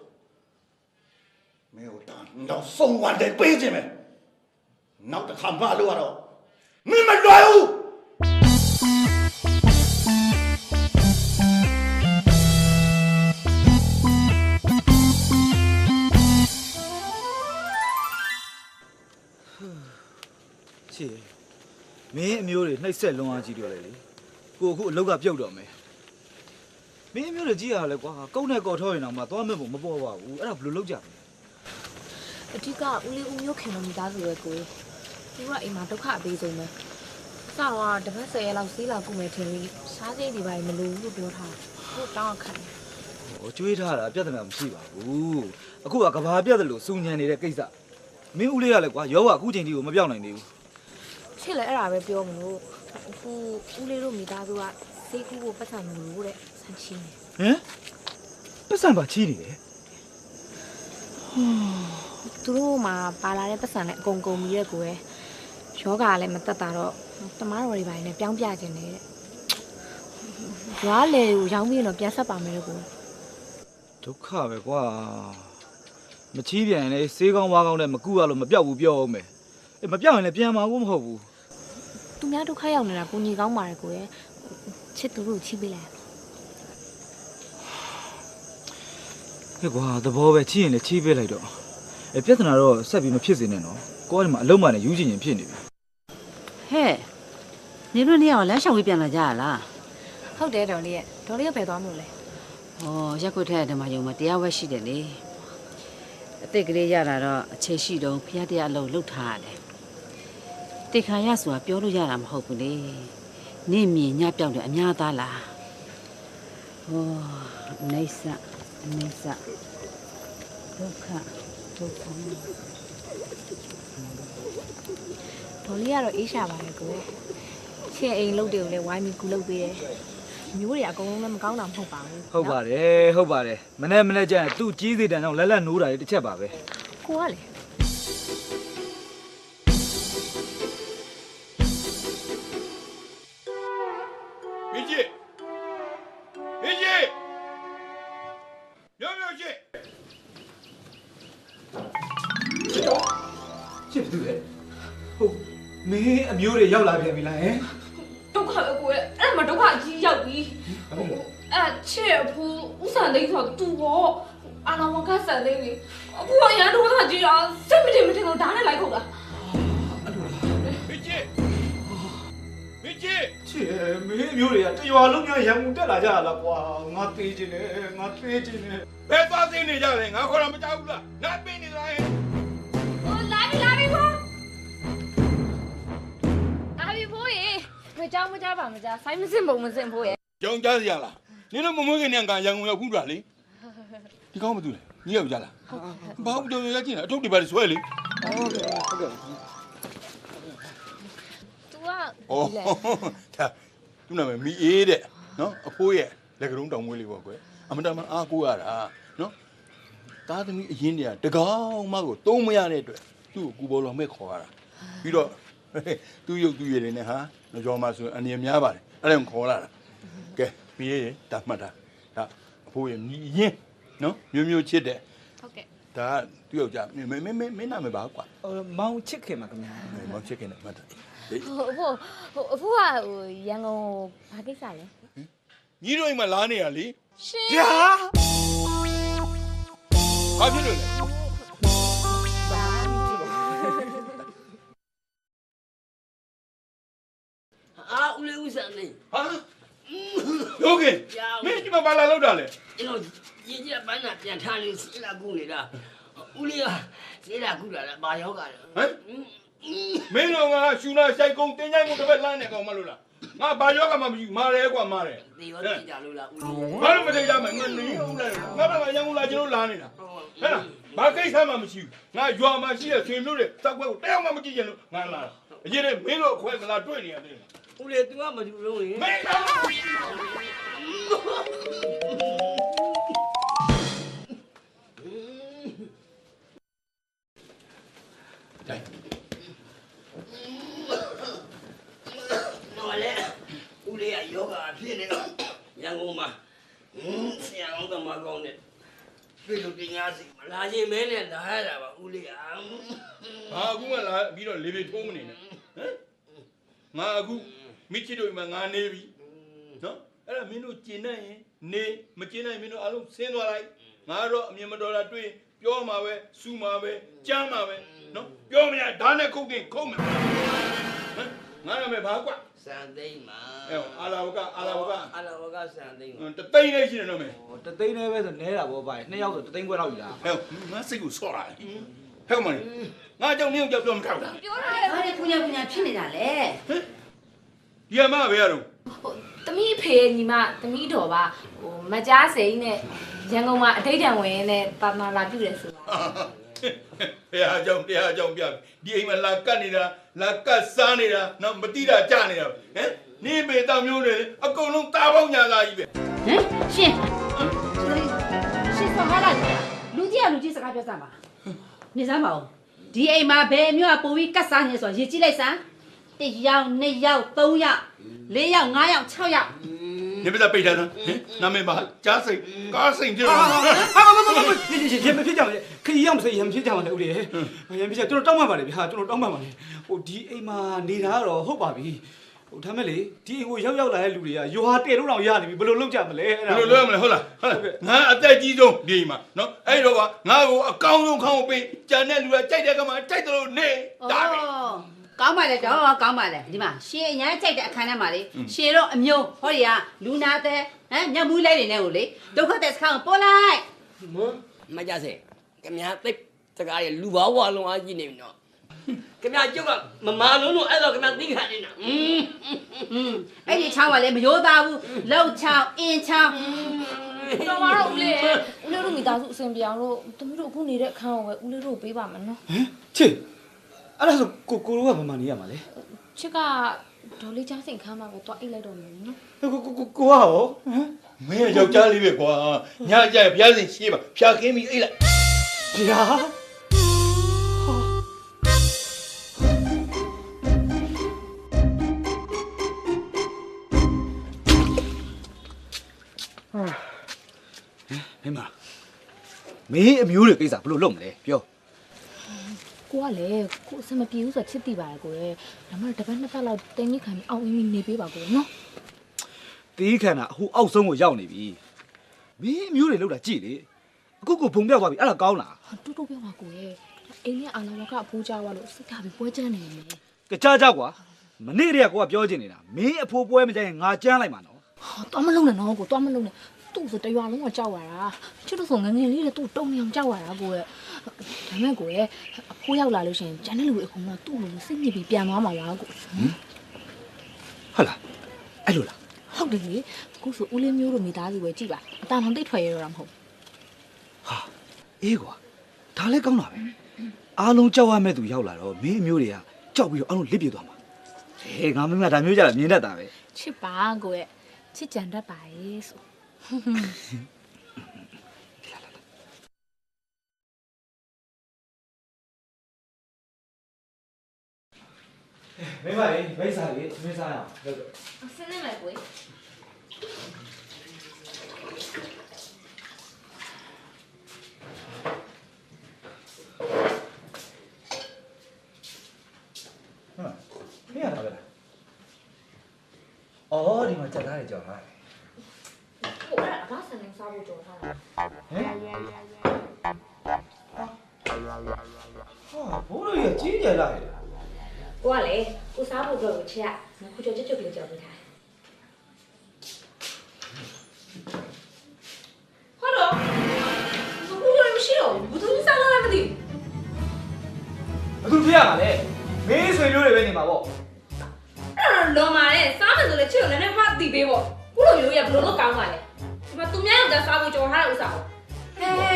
မင်းတို့တော့ဆုံးဝတ်တယ်ပေးခြင်းပဲနောက်တစ်ခါမှလို့ရတော့မင်းမလွယ်ဘူး ချေမင်းအမျိုးတွေနှိပ်စက်လွန်အားကြီးတော့လေကိုအခုအလောက်ကပြုတ်တော့မယ်မင်းအမျိုးတွေကြီးရလဲကွာကုန်းနဲ့ကော်ထောရင်တော့မှသွားမဲ့ပုံမပေါ်ပါဘူးအဲ့ဒါဘယ်လိုလုပ်ကြမလဲ အဓိကဦးလေးဦးမျိုးခင်လို့မိသားစုရဲ့ကိုသူကအိမ်မှာဒုက္ခအပေးဆုံးပဲစတော့တပတ်10ရက်လောက်စီးလာကုမယ်ထင်ပြီးစားစိတ်ဒီပိုင်းမလို့လို့ပြောထားကိုတောင်းခံတယ် ဟိုကျွေးထားတာပြဿနာမရှိပါဘူးအခုကကဘာပြတ်တယ်လို့စူညံနေတဲ့ကိစ္စမင်းဦးလေးကလည်းကွာယောဂအခုချိန်ထိကိုမပြောင်းနိုင်သေးဘူး ချစ်လည်းအဲ့ဒါပဲပြောမလို့ဟိုဦးလေးတို့မိသားစုကစိတ်ကူးကိုပတ်စံမလို့တဲ့ဆန်းချင်းနေ ဟမ်ပတ်စံပါချီးနေတယ် သူတို့မှာပါလာတဲ့ပတ်စံနဲ့အကုန်ကုန်ပြီးတဲ့ကိုယ်ယောဂလည်းမတက်တာတော့တမားတော်တွေပိုင်းနဲ့ပြောင်းပြခြင်းနဲ့ရွာလေကိုရောင်းပြီးတော့ပြန်ဆက်ပါမယ်လို့ကို ဒုက္ခပဲကွာမချီးပြန်ရင်လေစေးကောင်းဝါးကောင်းနဲ့မကူရလို့မပြောက်ဘူးပြောအောင်မယ်အေးမပြောက်ရင်လည်းပြန်မှာဘူးမဟုတ်ဘူး သူများဒုက္ခရောက်နေတာကိုညီကောင်းပါတယ်ကိုယ်ချစ်သူတို့ချီးပေးလိုက် ဟဲ့ကွာသဘောပဲချီးရင်လည်းချီးပေးလိုက်တော့အေးပြဿနာတော့ဆက်ပြီးမဖြစ်စေနဲ့နော်ကိုကဒီမှာအလုံးမနဲ့ယူချင်ရင်ဖြစ်နေပြီ ဟဲ့နေတို့နေအောင်လမ်းလျှောက်ပြီးပြန်လာကြရလား ဟုတ်တယ်ဒေါ်လေးရဲ့ဒေါ်လေးကဘယ်သွားမလို့လဲ ဩရက်ခွတ်ထဲကဓမ္မယုံမှာတရားဝက်ရှိတယ်လေအတိတ်ကလေးရတာတော့အချိန်ရှိတော့ဖျားတရားအလုံးလှုပ်ထားရတယ်တေခါရဆိုတာပြောလို့ရတာမဟုတ်ဘူးလေနေမြင်ညပြောက်တယ်အများသားလားဩနေဆာနေဆာဒုက္ခဒုက္ခ ဒေါ်လေးကတော့အေးရှာပါတယ်ကိုယ်ချစ်အိမ်လုပ်တယ်ကိုလည်းဝိုင်းပြီးကူလုပ်ပေးတယ်မျိုးတွေအကုန်လုံးလည်းမကောင်းတာမဟုတ်ပါဘူး ဟုတ်ပါတယ်မနေ့ကျရင်သူ့ကြီးစီတန်တော့လက်နိုးတာတစ်ချက်ပါပဲ ကိုကလေ 明记，明记，有没有记？ ချစ်ဘူးလေဟုတ်မင်းအမျိုးတွေရောက်လာပြန်ပြီလားဟင် ဒုက္ခပဲကိုယ်အဲ့မှာဒုက္ခအကြီးရောက်ပြီအဲ့ချစ်အဖိုးဥစ္စာသိမ်းဆိုတော့သူပေါ့အာနာဝကဆန်သိမ်းလေအဖိုးကရန်ဒုက္ခကြီးတာစိတ်မတင်တော့ဓာတ်နဲ့လိုက်ခုတ်တာ 明记，明记， ချစ်မင်းအမျိုးတွေကတရွာလုံးများရံမှုတက်လာကြရလားကွာငါသေးခြင်းနဲ့ငါသေးခြင်းနဲ့ 别抓紧你家人，俺可能没家务了，俺背你来。 ဟိုလာပြီဖိုးလာပြီဖိုးရေမကြောက်မကြပါမကြဆိုင်မစင်ပုံမစင်ဖိုးရေ ကြောင်ကြားစရာလားနင်တို့မမွေးခင်နဲ့ကရန်ကုန်ရောက်ဘူးလားလေဒီကောင်းမသူလေညီရောက်ကြလားဘာဘူးတော်ရကြည့်နေအထုပ်တွေပါဆွဲလေ ဟုတ်ကဲ့ तू က ဩဒါသူ့နာမည်မီအေးတဲ့နော်အဖိုးရဲ့လက်ကရုံးတောင်မွေးလေးပေါ့ကွယ်အမတမအားကိုးရတာနော်သားသမီးအရင်တည်းကတကောင်မကိုသုံးမရတဲ့အတွက်သူ့ကိုကူပေါ်လောင်မဲ့ခေါ်ရတာပြီးတော့သူ့ရုပ်သူ့ရည်တွေနဲ့ဟာကြော်မှာဆိုအနေများပါတယ်အဲ့ဒါကိုခေါ်လာတာကဲမီအေးတာမှတ်တာဒါအဖိုးရဲ့ညီရင်နော်မျိုးချစ်တဲ့ ဟုတ်ကဲ့ ဒါကသူ့ယောက်ျားမင်းနာမည်ပါကွာ ဟိုမောင်ချစ်ခင်မှာခင်ဗျာ မောင်ချစ်ခင်နဲ့မှတ်တာ ဟိုအဖိုးကဟိုရန်ကုန်ဘာကိစ္စလဲ ညီတို့အိမ်မှာလာနေရလေ ရှင် ဗျာ ဘာဖြစ်လို့လဲ အာဦးလေးဦးစံနေ ဟာယောဂင်မင်းဒီမှာဘာလာလောက်တာလဲ ကျွန်တော်ရင်းချက်ပန်းနာပြန်ထားနေစီလာကူနေတာဦးလေးကစီလာကူတာလားဘာယောဂလဲ ဟမ်မင်းတို့ကရှူနာဆိုင်ကုန်းတင်းချိုင်းမှုတစ်ဖက်လှမ်းနေကောင်မလို့လားငါဘာယောဂမှမရှိဘူးမာတယ်ကွာမာတယ် တေရောသိကြလို့လားဦးလေး ဘာလို့မသိကြမှာငါနေဦးလဲငါဘာရန်ကုန်လာကျွန်တော်လာနေတာဟဲ့လားဘာကိစ္စမှမရှိဘူးငါရွာမှာရှိတဲ့ဆွေမျိုးတွေတောက်ခွဲကိုတယောက်မှမကြည့်ချင်လို့ငါလာတာအရင်ကမင်းတို့အခွဲကလာတွေ့နေရတယ် ဦးလေး तू ကမတူလို့ရင် မင်းက နော်လေဦးလေးကယောဂဖြစ်နေတော့ရန်ကုန်မှာဆရာအောင်ကမကောင်းနဲ့ပြေလို့တင်ညာစီမလာရင်မဲနဲ့လာရတာပါဦးလေးက ဟာအခုမှလာပြီးတော့လေပြေထုံးမနေနဲ့ဟမ်ငါအခုမိချစ်တို့မှာငါနေပြီနော်အဲ့ဒါမင်းတို့ကျင်နေရင်နေမကျင်နိုင်မင်းတို့အားလုံးဆင်းသွားလိုက်ငါတော့အမြင်မတော်တာတွေ့ပြောမှာပဲစူမှာပဲကြမ်းမှာပဲနော်ပြောမရဓာတ်နဲ့ခုတ်တင်ခုတ်မှာဟမ်ငါရမယ်ဘာကွာ စံသိမ့်မှာ အဲ့အာလာဝက အာလာဝကစံသိမ့်မှာ တသိန်းလေးရှိတယ်နော်မင်း တသိန်းနဲ့ပဲဆိုနဲတာဗောပါနှစ်ယောက်ဆိုတသိန်းခွဲလောက်ယူလား ဟဲ့ငါစိတ်ကိုဆော့လာတယ်ဟဲ့မလေးငါကြောင့်နင်းကြောင့်ပြောမထောက်ဘူး ပြောရတယ် ဘာလဲပူညာဖြစ်နေတာလဲ ဒီအမဘယ်ရတော့ ဟိုသမီးဖေညီမသမီးတော်ပါဟိုမကြားစိန်နဲ့ရန်ကုန်မှာအထိတ်တံဝင်နဲ့တာနာလာပြုတယ်ဆိုတာ တရားကြောင့်ပြဒီအိမ်မှာလာကတ်နေတာလာကတ်စားနေတာနော်မတိတာကြနေတာဟမ်နေပေတောင်မျိုးတွေအကုန်လုံးတာပေါင်းညာသားကြီးပဲ ဟမ်ရှင်ရှင်စကားလိုက်လူကြီးစကားပြောစမ်းပါနေစမ်းပါဦးဒီအိမ်မှာဘယ်မျိုးကပိုပြီးကတ်စားနေဆိုရေကြည့်လိုက်စမ်း1ယောက်2ယောက်3ယောက်4ယောက်5ယောက်6ယောက် နေပြပိတ်ထားသနာမည်ပါကြားစိတ်ကားစိတ်ကြတော့ ဟာမဖြစ်ကြပါနဲ့ခရီးရောက်မစိရမဖြစ်ကြပါနဲ့ဦးလေးရမဖြစ်ကြကျွန်တော်တောင်းပန်ပါလေဗျာကျွန်တော်တောင်းပန်ပါလေဟိုဒီအိမ်မှာနေတာကတော့ဟုတ်ပါပြီဟိုဒါမဲ့လေဒီအိမ်ကိုရောက်လာတဲ့လူတွေကယိုဟာတဲလို့တော့ရနေပြီဘယ်လိုလုပ်ကြမလဲအဲ့ဒါ ဘယ်လိုလုပ်ရမလဲဟုတ်လားငါအသက်ကြီးဆုံးဒီမှာနော်အဲ့တော့ကငါ့ကိုအကောင်းဆုံးခေါင်းပေးကြံတဲ့လူကကြိုက်တဲ့ကမှကြိုက်တယ်လို့နေဒါပဲ ကောင်းပါလေတော့ကောင်းပါလေဒီမှာရှင်အရင်ကြိုက်တဲ့အခန်းထဲမှာလေရှင်တော့အမျိုးဟောဒီကလူနာတဲ့ဟမ်ညမူးလေးတွေနဲ့ကိုလေဒုက္ခတဲ့စခန်းကိုပို့လိုက် မကြစေခင်ဗျာသိစကားရလူဘာဝလုံးအားကြီးနေပြီနော်ခင်ဗျာကျုပ်ကမမာလုံးလို့အဲ့တော့ခင်ဗျာသိခံနေတာအဲ့ဒီချောင်းကလည်းမရိုးသားဘူးလောက်ချောင်းအင်းချောင်း တော်ပါတော့ဦးလေးတို့မိသားစုအစဉ်ပြောင်းလို့သမီးတို့အခုနေတဲ့အခန်းကိုပဲဦးလေးတို့ပေးပါမယ်နော် ဟမ်ချစ်အဲ့ဒါဆိုကိုတို့ကဘာမှနေရမှာလဲ ချစ်ကဒေါ်လေးချားစိန်ခမ်းမှာပဲတွားအိတ်လိုက်တော့မယ်နော် ကိုကရောဟမ် မင်းယောက်ျားလေးပဲကွာညကြဘုရားရှင်ရှေးပါဖြာခင်းပြီးအိတ်လိုက် ဗျာမင်းမင်းအမျိုးတွေကိစ္စဘယ်လိုလုပ်မလဲပြော ကိုကလည်းကိုအစမပြေဘူးဆိုချစ်တိပါတယ်ကိုရဲ့ဒါမှတပတ်နှစ်ပတ်လောက်တင်းကြီးခံပြီးအောင်အင်းနေပေးပါကိုနော် တီးခန္ဓာအခုအောက်ဆုံးကိုရောက်နေပြီမင်းအမျိုးတွေလောက်တာကြည့်လေအခုကိုဘုံပြောက်သွားပြီအဲ့ဒါကောင်းလား တူတူပြောပါကိုရဲ့အိမ်နဲ့အာလာဝကအဖိုးကြွားလို့စိတ်ထားပြီးပွဲချမ်းနေတယ် ကြကွာမနေ့တည်းကကိုကပြောချင်နေတာမင်းအဖိုးပွဲမကြရင်ငါကြမ်းလိုက်မှာနော် ဟာတော့မလုံးနဲ့နော်ကိုတော့မလုံးနဲ့သူ့ဆိုတရွာလုံးကကြောက်ရတာချစ်လို့ဆိုငငယ်လေးတွေသူ့တုံနေအောင်ကြောက်ရတာကိုရဲ့ဒါမဲ့ကိုရဲ့အဖိုးရောက်လာလို့ရှိရင်ကျန်တဲ့လူတွေအကုန်လုံးသူ့လိုစိတ်ညစ်ပြီးပြန်သွားမှာလားကို ဟုတ်လားအဲ့လိုလား ဟုတ်တယ်လေအခုဆိုဦးလေးမျိုးတို့မိသားစုပဲကြည့်ပါအတားမှတိတ်ထွက်ရတော့မဟုတ် ဟာအေးကွာဒါလည်းကောင်းတာပဲအားလုံးကြောက်ရမဲ့သူရောက်လာတော့မင်းအမျိုးတွေကကြောက်ပြီးတော့အားလုံးလစ်ပြေသွားမှာဟေးငါမင်းကဒါမျိုးကြတာမြင်တတ်တာပဲ ချစ်ပါကိုရဲ့ချစ်ကြံတတ်ပါရဲ့ဆို မင်းမလေးမိတ်စားလေးမင်းစားရအောင်လုပ်တော့ ဆင်းနေမယ်ကို မင်းရတာပဲလားအော်ဒီမှာချက်ထားတယ်ကြော်ထားတယ် ကိုအဲ့အကားဆန်နေစားဖို့ကြော်ထားတာ ဟမ်ဟာဘိုးတို့ရကြီးကြလာတယ် ကိုကလေကိုစားဖို့အတွက်ကိုချစ်ရခုကြော်ချက်လေးကြော်ပေးထားဟယ်လိုဘူးရမရှိတော့ဘူးသူစားလာမသိ ဘာလို့ဖြစ်ရမှာလဲမင်းဆွေမျိုးတွေပဲနေမှာပေါ့ အဲ့တော့လွန်ပါလေစားမယ်ဆိုလေချစ်ကိုလည်းနည်းနည်းမှတီးပေးပေါ့ခုလိုမျိုးရဘလို့လို့ကောင်းပါလဲဒီမှာသူများယောက်ျားစားဖို့ကြော်ထားတဲ့ဥစ္စာကို ဟဲ့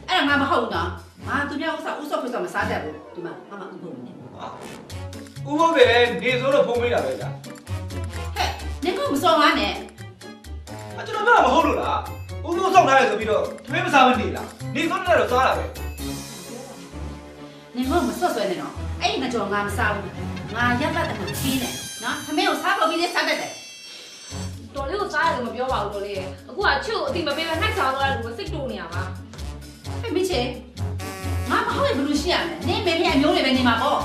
အဲ့ဒါငါမဟုတ်ဘူးနော်ငါသူများဥစ္စာဥစ္စာဖွစ္စာမစားတတ်ဘူးဒီမှာမမဥဖို့နေ ဥပုပ်တွေလည်းနေစိုးလို့ဖုံးပေးတာပဲကြာ ဟဲ့နင်ကမစော်ငါနဲ့ အကျွန်တော်ပြောတာမဟုတ်လို့လားဥပုပ်ဆောက်ထားတယ်ဆိုပြီးတော့သမီးမစားမနေလားနေစိုးတယ်တော့စားတာပဲ နင်ကမစော့ဆွဲနေတော့အဲ့ဒီငါကြော်ငါမစားဘူးငါရက်ပတ်တယ်ကိုချင်းတယ်နော်သမီးကိုစားဖို့ပြီးလေးစားတတ်တယ် တော်လေးကိုစားရတယ်မပြောပါဘူးတော်လေးအခုကချစ်ကိုအတိမပေးပဲနှိုက်စားသွားတယ်လို့စိတ်တူနေရပါ ဟဲ့မချေငါမဟုတ်ရင်ဘယ်လိုရှိရမလဲနင်မေမေအမျိုးတွေပဲနေမှာပေါ့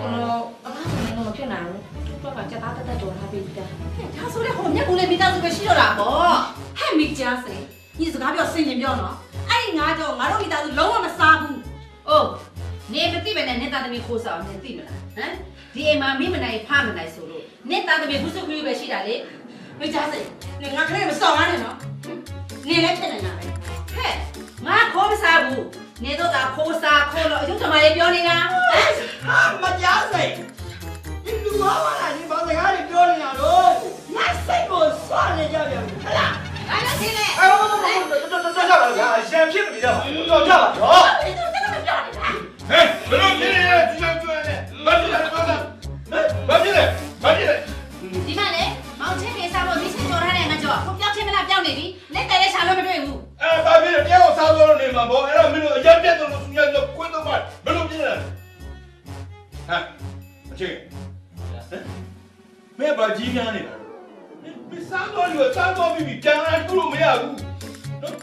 အဲ့တော့အကားဆန်နေတော့မဖြစ်နိုင်ဘူးသူကကြက်သားတက်ကြော်ထားပြီးတာ ဟဲ့ဒါဆိုလေဟိုမြက်ကူလေးမိသားစုပဲရှိတော့တာပေါ့ဟဲ့မိကြားစိညီစကားပြောစင်ကျင်ပြောနော်အဲ့ဒီငါကြောင့်ငါတို့မိသားစုလုံးဝမစားဘူးအိုးနေမသိပဲနဲ့နင်သားသမီးခိုးစားအောင်နင်သိမလားဟမ်ဒီအိမ်မှာမိမနိုင်ဖမနိုင်ဆိုလို့နင်သားသမီးဘူးစုခွေးပဲရှိတာလေမိကြားစိနင်ငါခလေးမစောင့်ရနဲ့နော်နင်လည်းဖြစ်နေတာပဲဟဲ့ငါခိုးမစားဘူးနေတော့ကခိုးစားခိုးလို့အကျုံးတမလေးပြောနေတာဟမ် ဟာမကြားစိတ်ဒီလူဘာဝလာဒီဘာစကားတွေပြောနေတာလို့ငါစိတ်ကိုစွန့်နေကြပြန်ပြီဟလား ဘာလို့ရှင်းလဲ တော်ဗျာအရှံဖြစ်မနေတော့တော်ကြပါတော့ အဲ့တော့တက်မပြော အချင်းမင်းဘာကြီးများနေတာမင်းစားတော့လို့စားတော့ပြီးပြန်လာတူလို့မရဘူးနော်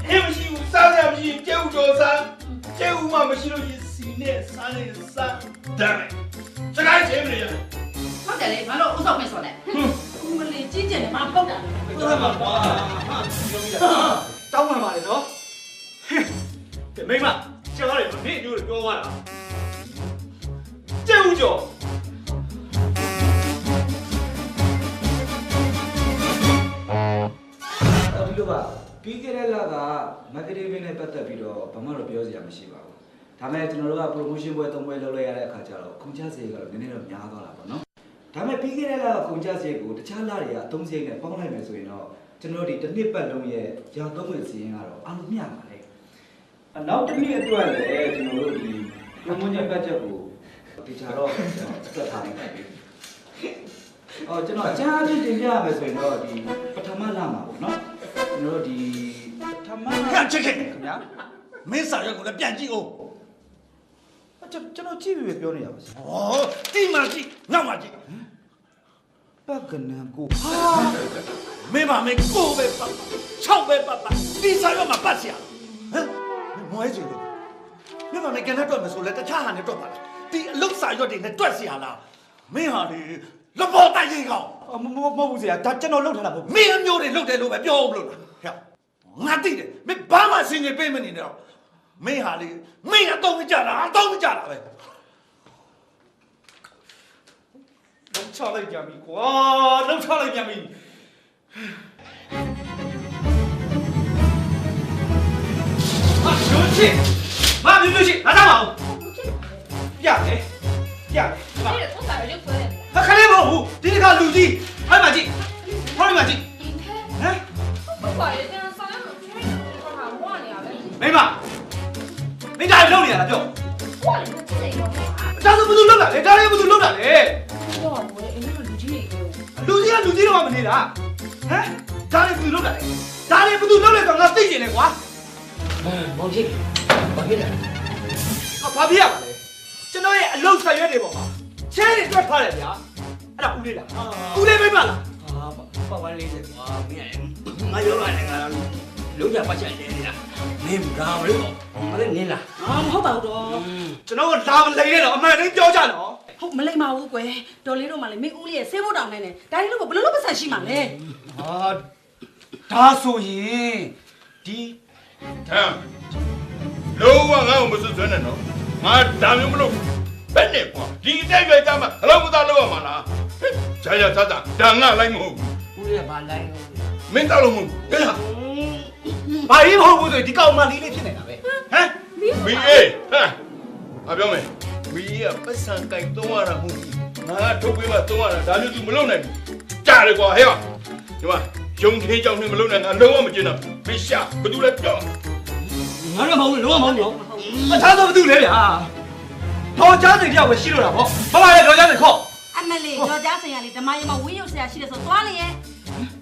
ဟဲ့မရှိဘူးစားရမရှိကျဲဥတော်စားကျဲဥမှမရှိလို့စီနဲ့စားနေစားဒါမဲ့စကားချင်းမနေရ ဟုတ်တယ်လေဘာလို့ဥဆောင်မဲ့ဆိုလဲကုမလေးကြီးကျယ်နေမှာပုတ်တာ ဟုတ်ပါပါတောင်းမှန်ပါလေနော်ဟဲ့မိမကျော်ရတယ်မင်းတို့ပြောသွားတာကျဲဦးကျော် တော်ပြီလို့ပါပြီးခဲ့တဲ့လက marketing နဲ့ပတ်သက်ပြီးတော့ဘာမှတော့ပြောစရာမရှိပါဘူးဒါပေမဲ့ကျွန်တော်တို့က promotion ပွဲ3ပွဲလုပ်လိုက်ရတဲ့အခါကျတော့ကုန်ကျစရိတ်ကတော့နည်းနည်းတော့များသွားတာပေါ့နော်ဒါပေမဲ့ပြီးခဲ့တဲ့လကကုန်ကျစရိတ်ကိုတခြားလတွေကအသုံးစရိတ်နဲ့ပေါင်းလိုက်မယ်ဆိုရင်တော့ကျွန်တော်တို့ဒီတစ်နှစ်ပတ်လုံးရဲ့ရာသုံးဝင်စီရင်ကတော့အားလုံးမျှပါလေနောက်တစ်နှစ်အတွက်လည်းကျွန်တော်တို့ဒီ promotion budget ကိုဒီချာတော့စက်ထားနေတယ်ကျွန်တော်အချမ်းအချင်းတင်ပြရမယ်ဆိုရင်တော့ဒီပထမလမှာပေါ့နော်ကျွန်တော်တို့ဒီပထမ ခက်ချစ်ခင်ခင်ဗျာမင်းစာရွက်ကိုလည်းပြန်ကြည့်အောင် ကျွန်တော်ကြည့်ပြီးပြောနေရပါစေ ဩတိမှကြည့်ငေါ့မှကြည့် ပတ်ကနန်ကို ဟာမင်းမမင်းကိုပဲပတ်6ပဲပတ်ဒီစာရွက်မှာပတ်เสียဟမ်မွဲစီလို့မင်းမမင်းကနေတော့မဆိုလဲတခြားဟာနဲ့တော့ပါလားဒီအလုတ်စာရွက်တွေနဲ့တွက်เสียလားမင်းဟာလေလဘောတိုက်ရင်ကောင်း မဟုတ်ဘူးဆရာဒါကျွန်တော်လုပ်ထားတာမဟုတ် မင်းအမျိုးတွေလုတ်တယ်လို့ပဲပြောလို့လားဟဲ့ငါသိတယ်မင်းဘာမှစင်ကြီးပေးမနေတော့မင်းဟာလေမင်းအတော့မကြတာအတော့မကြတာပဲ လုံးချလိုက်ကြပြီကွာလုံးချလိုက်ကြပြီဟာရုံးချစ်မမြင်လို့ရှိလာတော့မအောင်ပြတယ်ပြတယ်ဟာ ဒီတော့စားရုပ်ခွဲ ဟာခလေးမဟုတ်ဘူးဒီတခါလူကြီးအဲ့မှာကြည့်ဟောဒီမှာကြည့်ဟမ် ဟုတ်ပါရဲ့ကျွန်တော်စားရမှာကျွေးနေတာဟာဝါနေရပဲ မိမမင်းဒါလုံးနေရလားပြော ဝါနေကြည့်နေတော့ ဒါဆိုဘယ်သူလုံးတာလဲဒါလည်းဘယ်သူလုံးတာလဲ တော့ဝယ်အင်းတို့လူကြီးတွေ လူကြီးကလူကြီးတော့မနေတာဟမ်ဒါလည်းဘယ်သူလုံးတာလဲဒါလည်းဘယ်သူလုံးလဲဆိုတော့ငါသိကျင်တယ်ကွာ မောင်ကြီးဘာဖြစ်လဲ ဘာဖြစ်ရမှာလဲကျွန်တော်ရဲ့အလုပ်ဆက်ရွက်တွေပေါ့မှာချဲတွေတွက်ထားတယ်ဗျာအဲ့ဒါဦးလေးလားဦးလေးမိမလား ပတ်ဝန်းလေးကွာမင်းငါရောရတယ်ငါလုံးကြပတ်ချက်နေနေတာမင်းဒါမလို့မလေးနင်းလား အော်မဟုတ်ပါဘူးတော့ ကျွန်တော်ကလာမလိမ့်နဲ့တော့အမှန်တိုင်းပြောကြတော့ ဟုတ်မလိမ့်ပါဘူးကွယ်တော်လေးတို့မှလည်းမင်းဦးလေးရဲ့ဆေးဖို့တောင်းနေတယ်ဒါလေးလို့ဘယ်လိုလုပ်ပတ်ဆက်ရှိမှာလဲ ဟာဒါဆိုရင်ဒီ ဟမ်လုံးဝငါ့ကိုမစွတ်စွဲနဲ့နော်ငါဒါမျိုးမလုပ်ဘယ်နဲ့ကွာဒီအတိုက်ပဲကြမှာအလုံးမသားလောက်ရမှာလားဂျာဂျာသာသာဒါငါလိုက်မဟုတ် ဦးလေးကဘာလိုက်လို့ မင်းတောက်လို့မဟုတ်ကြရ ဘာကြီးမဟုတ်ဘူးဆိုရင်ဒီကောင်မလေးလေးဖြစ်နေတာပဲဟမ် မီအေးဟမ်အပြောမယ်မီအေးကပတ်စံကြိုက်သုံးရတာမဟုတ်ဘူးငါထုတ်ပေးမှသုံးရတာဒါမျိုး तू မလုပ်နိုင်ဘူးကြားတယ်ကွာဟဲ့ဒီမှာရုံသေးကြောင်နဲ့မလုပ်နိုင်ငါလုံးဝမကျင်တော့မင်းရှာဘာလို့လဲပြော ငါတော့မဟုတ်ဘူးလုံးဝမဟုတ်ဘူးအသားတော့ဘာလုပ်လဲဗျာတော်ကြားစိတ်ကြောက်ပဲရှိလို့တာပေါ့ဘာမှလည်းတော်ကြားစိတ်ခေါ့ အမလေးကြော်ကြားဆိုင်ရလေဓမ္မယမဝင်းရုပ်ဆရာရှိတယ်ဆိုသွားလေရဲ့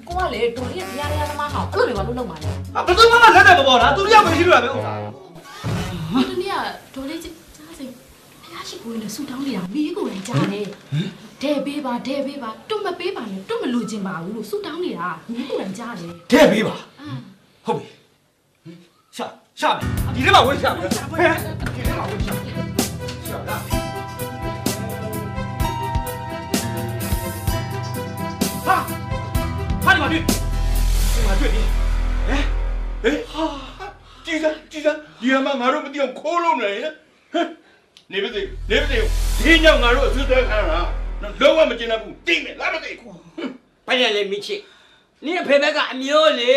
ကိုကလေတော်လေးတရားတရားသမားဟောအဲ့လိုတွေဘာလို့လုပ်မှာလဲ ဘယ်သူမှလက်တယ်မပေါ်လားသူတယောက်ပဲရှိလို့တာပဲဥစ္စာ ဒီနေ့ကဒေါ်လေးကြားစိဖျားရှိကိုလည်းဆူတောင်းနေတာမီးကိုလည်းကြားတယ်ဒဲပေးပါတွတ်မပေးပါနဲ့တွတ်မလူချင်ပါဘူးလို့ဆူတောင်းနေတာမီးကိုလည်းကြားတယ် တဲ့ပေးပါဟုတ်ပြီရှာဒီထဲမှာဝင်ရှာဟဲ့ဒီထဲမှာဝင်ရှာလာဟာဒီမှာတွေ့ပြီဟဲ့ ဟေးဟာကြည်စမ်းဒီမှာငါတို့မသိအောင်ခိုးလုံးနေဟမ်နေပါစေဒီညောင်ငါတို့အဆွတ်သွဲခံတာလုံးဝမကျင်တတ်ဘူးတိမယ်လားမသိဘူး ဘယ်နဲ့လဲမိချစ်နင်းအဖေဘက်ကအမျိုးလေ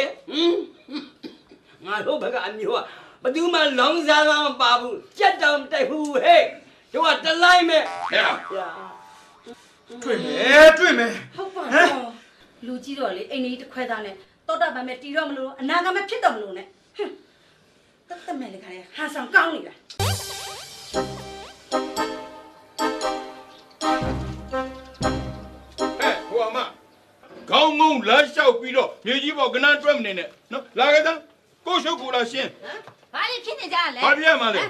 ငါတို့ဘက်ကအမျိုးကဘယ်သူမှလောင်းစားမပါဘူးကြက်တောင်တိုက်ဘူးဟဲ့တို့ကတလိုက်မဲ့ ဟဲ့ တွေ့မယ် ဟုတ်ပါတော့လူကြီးတော့လေအိမ်ကြီးတစ်ခွဲသားနဲ့တောတာပံမဲ့တီတော့မလို့အနာကမဲ့ဖြစ်တော့မလို့နဲ့ဟင်းတက်မဲ့လေခါလေဟာဆောင်ကောင်းနေတာ ဟိုအမခေါင်းငုံလမ်းလျှောက်ပြီးတော့မြေကြီးပေါ်ကနန်းတွက်မနေနဲ့နော်လာခဲ့သားကိုရှုပ်ကိုလာရှင်း ဘာလို့ဖြစ်နေကြလဲ ဘာပြရမှာလဲ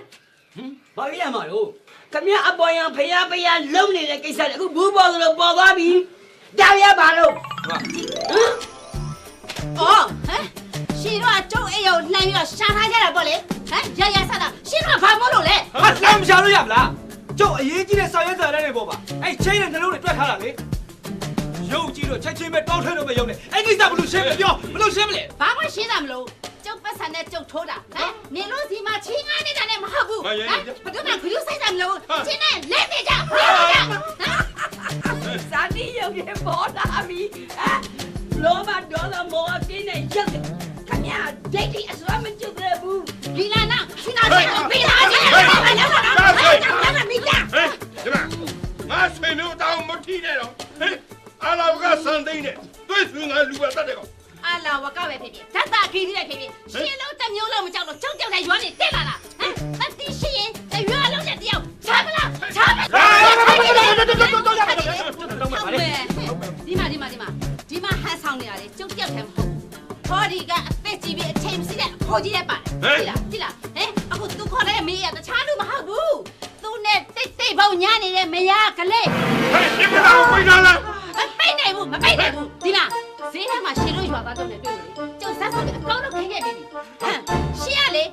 ဘာပြရမှာလို့ ခမရအပေါ်ရန်ဖျားလုံးနေတဲ့ကိစ္စလေအခုဘူးပေါ်လို့ပေါ်သွားပြီတားရပါလို့ အော်ဟမ်ရှင်တို့ကကျုပ်အိမ်ကိုလှမ်းပြီးတော့ရှာထားကြတာပေါ့လေဟမ်ရဆက်တာရှင်တို့ကဘာမို့လို့လဲ ဟာလမ်းမရှာလို့ရမလားကျုပ်အရေးကြီးတဲ့ဆောင်ရွက်စာတမ်းတွေပေါ့ပါအဲ့ချင်းနဲ့နှလုံးတွေတွက်ထားတာလေရုပ်ကြီးတော့ချက်ချင်းပဲတောင်းထဲတော့ပဲရုံနေအဲ့ကိစ္စဘလို့ရှင်းမပြောဘလို့ရှင်းမလဲ ဘာမှရှင်းတာမလို့ကျုပ်ပတ်စံနဲ့ကျုပ်ထိုးတာဟမ်နင်တို့ဒီမှာချင်းငါးနေတာနဲ့မဟုတ်ဘူးဟမ်ဘယ်တော့မှခရုစိုက်တာမလို့ချင်းနဲ့လက်နေကြဟမ် ဇာတိရုပ်ရဲ့ပေါ်လာပြီလောဘဒေါသမောဟကင်းနေရက်ခမရဒိတ်ဒီအစွမ်းမကျွတ်သေးဘူး ဒီလာနာရှင်နာချင်းကိုပြီးလာချင်းလာလာလာမိလာ ဟဲ့ဒီမှာငါဆွေမျိုးတောင်းမထီးနဲ့တော့ဟဲ့အလာကစံသိန်းနဲ့တွေ့ဆွေငါလူပါတတ်တယ်ကောင် အလာဝကပဲဖြစ်ဖြစ်ဓာတ်တာခီးလေးဖြစ်ဖြစ်ရှင်လုံးတစ်မျိုးလုံးမကြောက်တော့ကြောက်ကြောက်နဲ့ရွာနေတက်လာလားဟမ်အတိရှိရင်ရွာလုံးနဲ့တယောက်ချာမလားချာမလားဒီမှာဟန်ဆောင်နေရတယ်ကျုပ်တယောက်တည်းမဟုတ်ဘူးခေါ်ဒီကအသက်ကြီးပြီးအချိန်မရှိတဲ့ခေါ်ကြီးလည်းပါတယ်ကြည့်လားဟဲ့အခုသူခေါ်တဲ့မေးရတခြားလူမဟုတ်ဘူးသူနဲ့တိတ်ပေါင်းညားနေတဲ့မယားကလေး ဟဲ့ဒီမှာပိတ်လာလား မပိတ်နိုင်ဘူးဒီမှာဈေးထဲမှာရှင်တို့ရွာသားတို့နဲ့တွေ့လို့လေကျုပ်ဆက်ဆုံးပြီးအကောင်းတော့ခင်းခဲ့ပြီဟမ်ရှင်ကလေ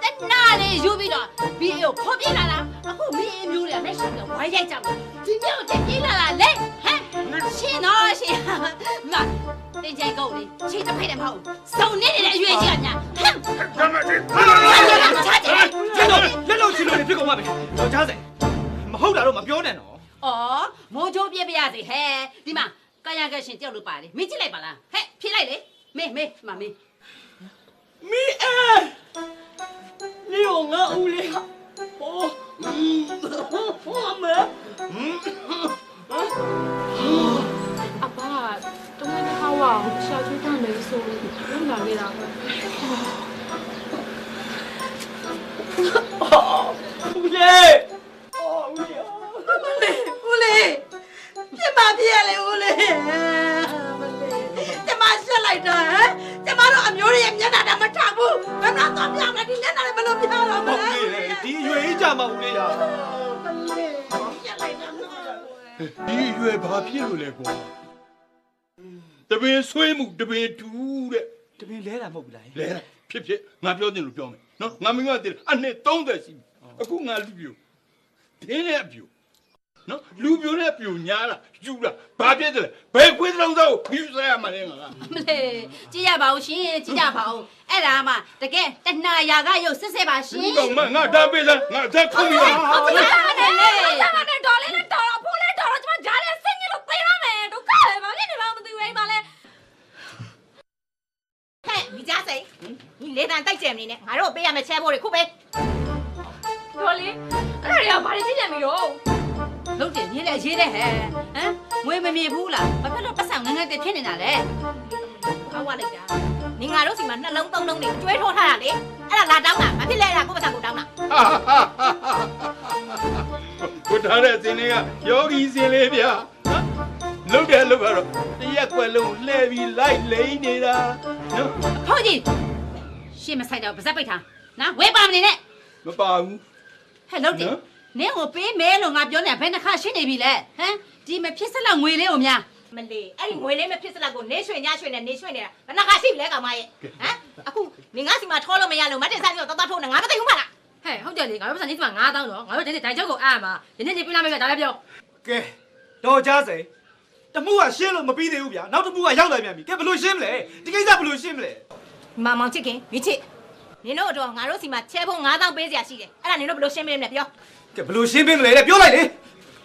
တနာလေးယူပြီးတော့ဘီအေကိုခေါ်ပြလာတာအခုမင်းအမျိုးတွေကလက်ရှိကဝိုင်းရိုက်ကြတယ်ဒီမျိုးတက်ပြေးလာတာလေဟမ်ရှင်တော့ရှင်ငါတင်ကြိုက်ကုန်လေရှင်တစ်ဖိတ်တည်းမဟုတ်စုံနေနေတဲ့အရွယ်ကြီးကညာဟမ် ကျမကြီး ချာချာ ကျွန်တော်လက်လုံးချီလို့ဖြစ်ကုန်ပါမယ်တော့ကြားစေမဟုတ်တာတော့မပြောနဲ့နော် အော်မိုးချိုးပြပြရစေဟဲ့ဒီမှာကာယကရှင်တယောက်လို့ပါလေမင်းကြည့်လိုက်ပါလားဟဲ့ဖြေးလိုက်လေမေးမမေး မီအဲ你有我屋里哦我们阿爸တမန်ခါဝါရှာချွေးတန်းနေဆိုလို့လာခဲ့တာပဲ ဦးလေးပြမပြရလေဦးလေးကျမဆက်လိုက်တာဟမ်ကျမတို့အမျိုးရဲ့မျက်နှာတမထဘူးဘယ်တော့ပြမလဲဒီမျက်နှာလည်းဘယ်လိုပြရတော့မ ဟုတ် လဲ ပြီလေဒီရွေးကြမှာဦးလေးရ ဆက်လိုက်တာနော် ဒီရွယ်ဘာဖြစ်လို့လဲကွာတပင်ဆွေးမှုတပင်တူတဲ့ တပင်လဲတာမဟုတ်ဘူးလား လဲဖြစ်ငါပြောတင်လို့ပြောမယ်နော်ငါမင်းကတည်းအနှစ်30ရှိပြီအခုငါလူပြိုဒင်းနဲ့အပြိုနော်လူပြိုနဲ့ပြိုညားတာယူတာဘာဖြစ်တယ်လဲဘယ်ခွေးသုံးသောဖြူစားရမှာလဲငါ မလေးကြည့်ရပါဦးရှင်ကြည့်ကြပါဦးအဲ့ဒါမှတကယ်တဏှာရာကရုပ်စစ်စစ်ပါရှင် တော့ငါဒါပေးစမ်းငါသက်ခုံးရ ဟုတ်ပါနဲ့လေဟုတ်ပါနဲ့တော်လေးနဲ့တော်ဖို့လဲတော်တော့ကျွန်မကြားလဲစိတ်ညစ်လို့သိရမယ်ဒုက္ခပဲဘာဖြစ်နေမှမသိဘူးအိမ်မှာလဲဟဲ့မိသားစိညီလေးတန်တိုက်ကြံနေနဲ့ငါတို့ပေးရမယ်ချဲဖို့တွေခုပဲ တော်လေးအဲ့ဒါတွေကဘာတွေသိကြမလို့ ဟုတ်တယ်ညီလည်းရေးတဲ့ဟဲ့ဟမ်ငွေမမြင်ဘူးလားဘာဖြစ်လို့ပတ်စံငငယ်တက်ဖြစ်နေတာလဲဟောဝလိုက်တာနေငါတို့စီမှာနှလုံးသုံးလုံးတွေကျွဲထိုးထားတာလေအဲ့ဒါလာတောင်းတာဘာဖြစ်လဲအဲ့ဒါကိုပတ်စံကိုတောင်းတာ ကိုထားတဲ့စင်းလေးကယောဂီစင်းလေးဗျာလုတ်တယ်လို့ကတော့တရက်ကွက်လုံးလှဲပြီးလိုက်လိမ့်နေတာနော် ဟုတ်ကြီးရှင်းမဆိုင်တော့ဗဇက်ပိတ်ထားနော်ဝဲပါမနေနဲ့ မပါဘူး ဟဲ့လုတ်တယ်နင်းကိုပေးမဲလို့ငါပြောနေဘယ်နှခါရှင်းနေပြီလဲဟမ်ဒီမဖြစ်စလောက်ငွေလေးကိုများမလေးအဲ့ဒီငွေလေးမဖြစ်စလောက်ကိုနေရွှေညရွှေနဲ့နေရွှေနေတာဘယ်နှခါရှိပြီလဲကောင်မရဲ့ဟမ်အခုနေငါစီမှာထောလို့မရလို့မတ်တင်စားပြီးတော့တောက်ထိုးနေငါမသိဘူးမလားဟဲ့ဟုတ်တယ်လေငါတို့ပတ်စံနေစီမှာ9000တော့ငါတို့ဒီနေ့ဒိုင်ချုပ်ကိုအားမှာဒီနေ့နေပြလာမယ်ဒါလည်းပြော ကဲတော့ကြားစေတမှုကရှင်းလို့မပြီးသေးဘူးဗျာနောက်တမှုကရောက်လာပြန်ပြီကဲဘယ်လိုရှင်းမလဲဒီကိစ္စဘယ်လိုရှင်းမလဲ မောင်ချစ်ခင်မိချစ်နင်တို့တော့ငါတို့စီမှာချဲဖို့9000ပေးစရာရှိတယ်အဲ့ဒါနင်တို့ဘယ်လိုရှင်းပေးမလဲပြော ကဲဘယ်လိုရှင်းပေးမလဲတဲ့ပြောလိုက်လေ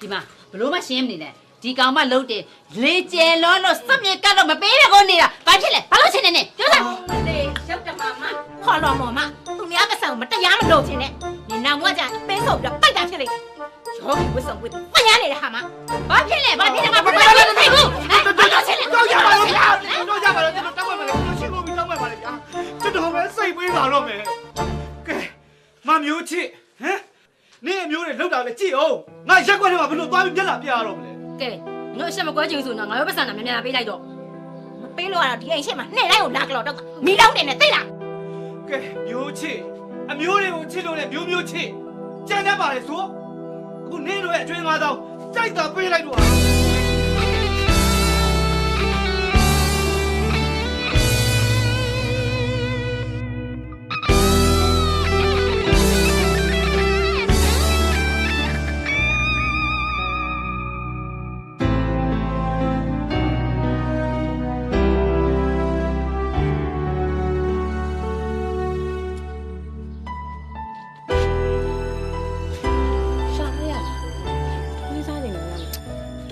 ဒီမှာဘလို့မရှင်းမနေနဲ့ဒီကောင်မလုံးတယ်လေကျယ်လောလို့စက်မြေကတ်လို့မပေးရကိုနေတာဘာဖြစ်လဲဘာလို့ရှင်းနေနဲ့ပြောစမ်းလေရုပ်တမမခေါ်တော်မော်မသူများမဆန်မတရားမလို့ချင်းနဲ့နေနောက်မှကျပေးဆိုပြီးတော့ပိုက်တာဖြစ်လိုက်ရောဝစ်ဆောင်ဝစ်ပညာနေတဲ့ဟာမဘာဖြစ်လဲဘာဖြစ်လဲငါဘာလို့မသိဘူးဟမ်ဘာလို့ရှင်းလဲ တော့ရပါတော့ဗျာတော့ရပါတော့ကျွန်တော်တောက်ပါမယ်ကျွန်တော်ရှင်းလို့ပြီးတောက်ပါမယ်ဗျာကျွန်တော်ပဲစိတ်ပေးပါတော့မယ်ကဲမမျိုးချစ်ဟမ်နင်းအမျိုးတွေလောက်တာလေကြည့်အောင်ငါရက်ွက်ထဲမှာဘယ်လိုသွားပြီးမျက်နှာပြရတော့မလဲ ကဲငါအချက်မကွဲချင်ဆိုတော့ငါရောပတ်စံနာမြန်မြန်ပေးလိုက်တော့မပေးလို့ကတော့ဒီအိမ်ရှိမှာနှဲ့တိုင်းကိုလာကြတော့မီလောင်းနေနဲ့သိလား ကဲမျိုးချစ်အမျိုးတွေကိုချစ်လို့လေမျိုးချစ်ကြံတတ်ပါလေဆို အခုနင်းတို့ရဲ့အကျွေး9000ကြိုက်တာပေးလိုက်တော့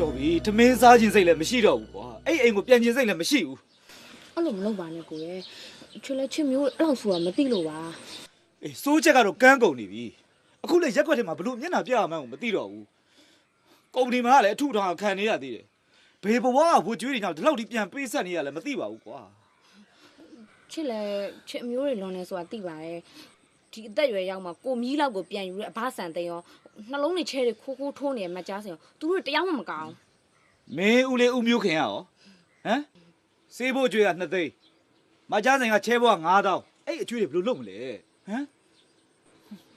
တော်ပြီထမင်းစားခြင်းစိတ်လည်းမရှိတော့ဘူးကွာအဲ့အိမ်ကိုပြန်ခြင်းစိတ်လည်းမရှိဘူး အဲ့လိုမလုပ်ပါနဲ့ကိုရဲ့ချစ်လဲချစ်မျိုးအဲ့လောက်ဆိုတာမသိလို့ပါ အေးစိုးချက်ကတော့ကန်းကုန်နေပြီအခုလေရက်ွက်ထဲမှာဘလို့မျက်နှာပြရမှန်းကိုမသိတော့ဘူးကုမ္ပဏီမှာလည်းအထုထောင်ခံနေရသေးတယ်ဘေဘဝကဝကျွေးတွေကြောင့်ဒီလောက်ထိပြန်ပေးဆက်နေရလဲမသိပါဘူးကွာ ချစ်လဲချစ်မျိုးတွေလွန်နေဆိုတာသိပါတယ်ဒီအသက်ရွယ်ရောက်မှကိုမီးလောက်ကိုပြန်ယူတဲ့အဘဆန်သိန်းရောနှလုံးတွေချဲတွေခိုးခိုးထိုးနေမှကြားစင်ရောသူတို့တရားမှမကောင်း မင်းဦးလေးဦးမျိုးခင်ရရောဟမ်စေးဖို့ကျွေးက2သိန်းမကြားစင်ကချဲဖို့က9000အဲ့အကျွေးတွေဘလို့လုပ်မလဲဟမ်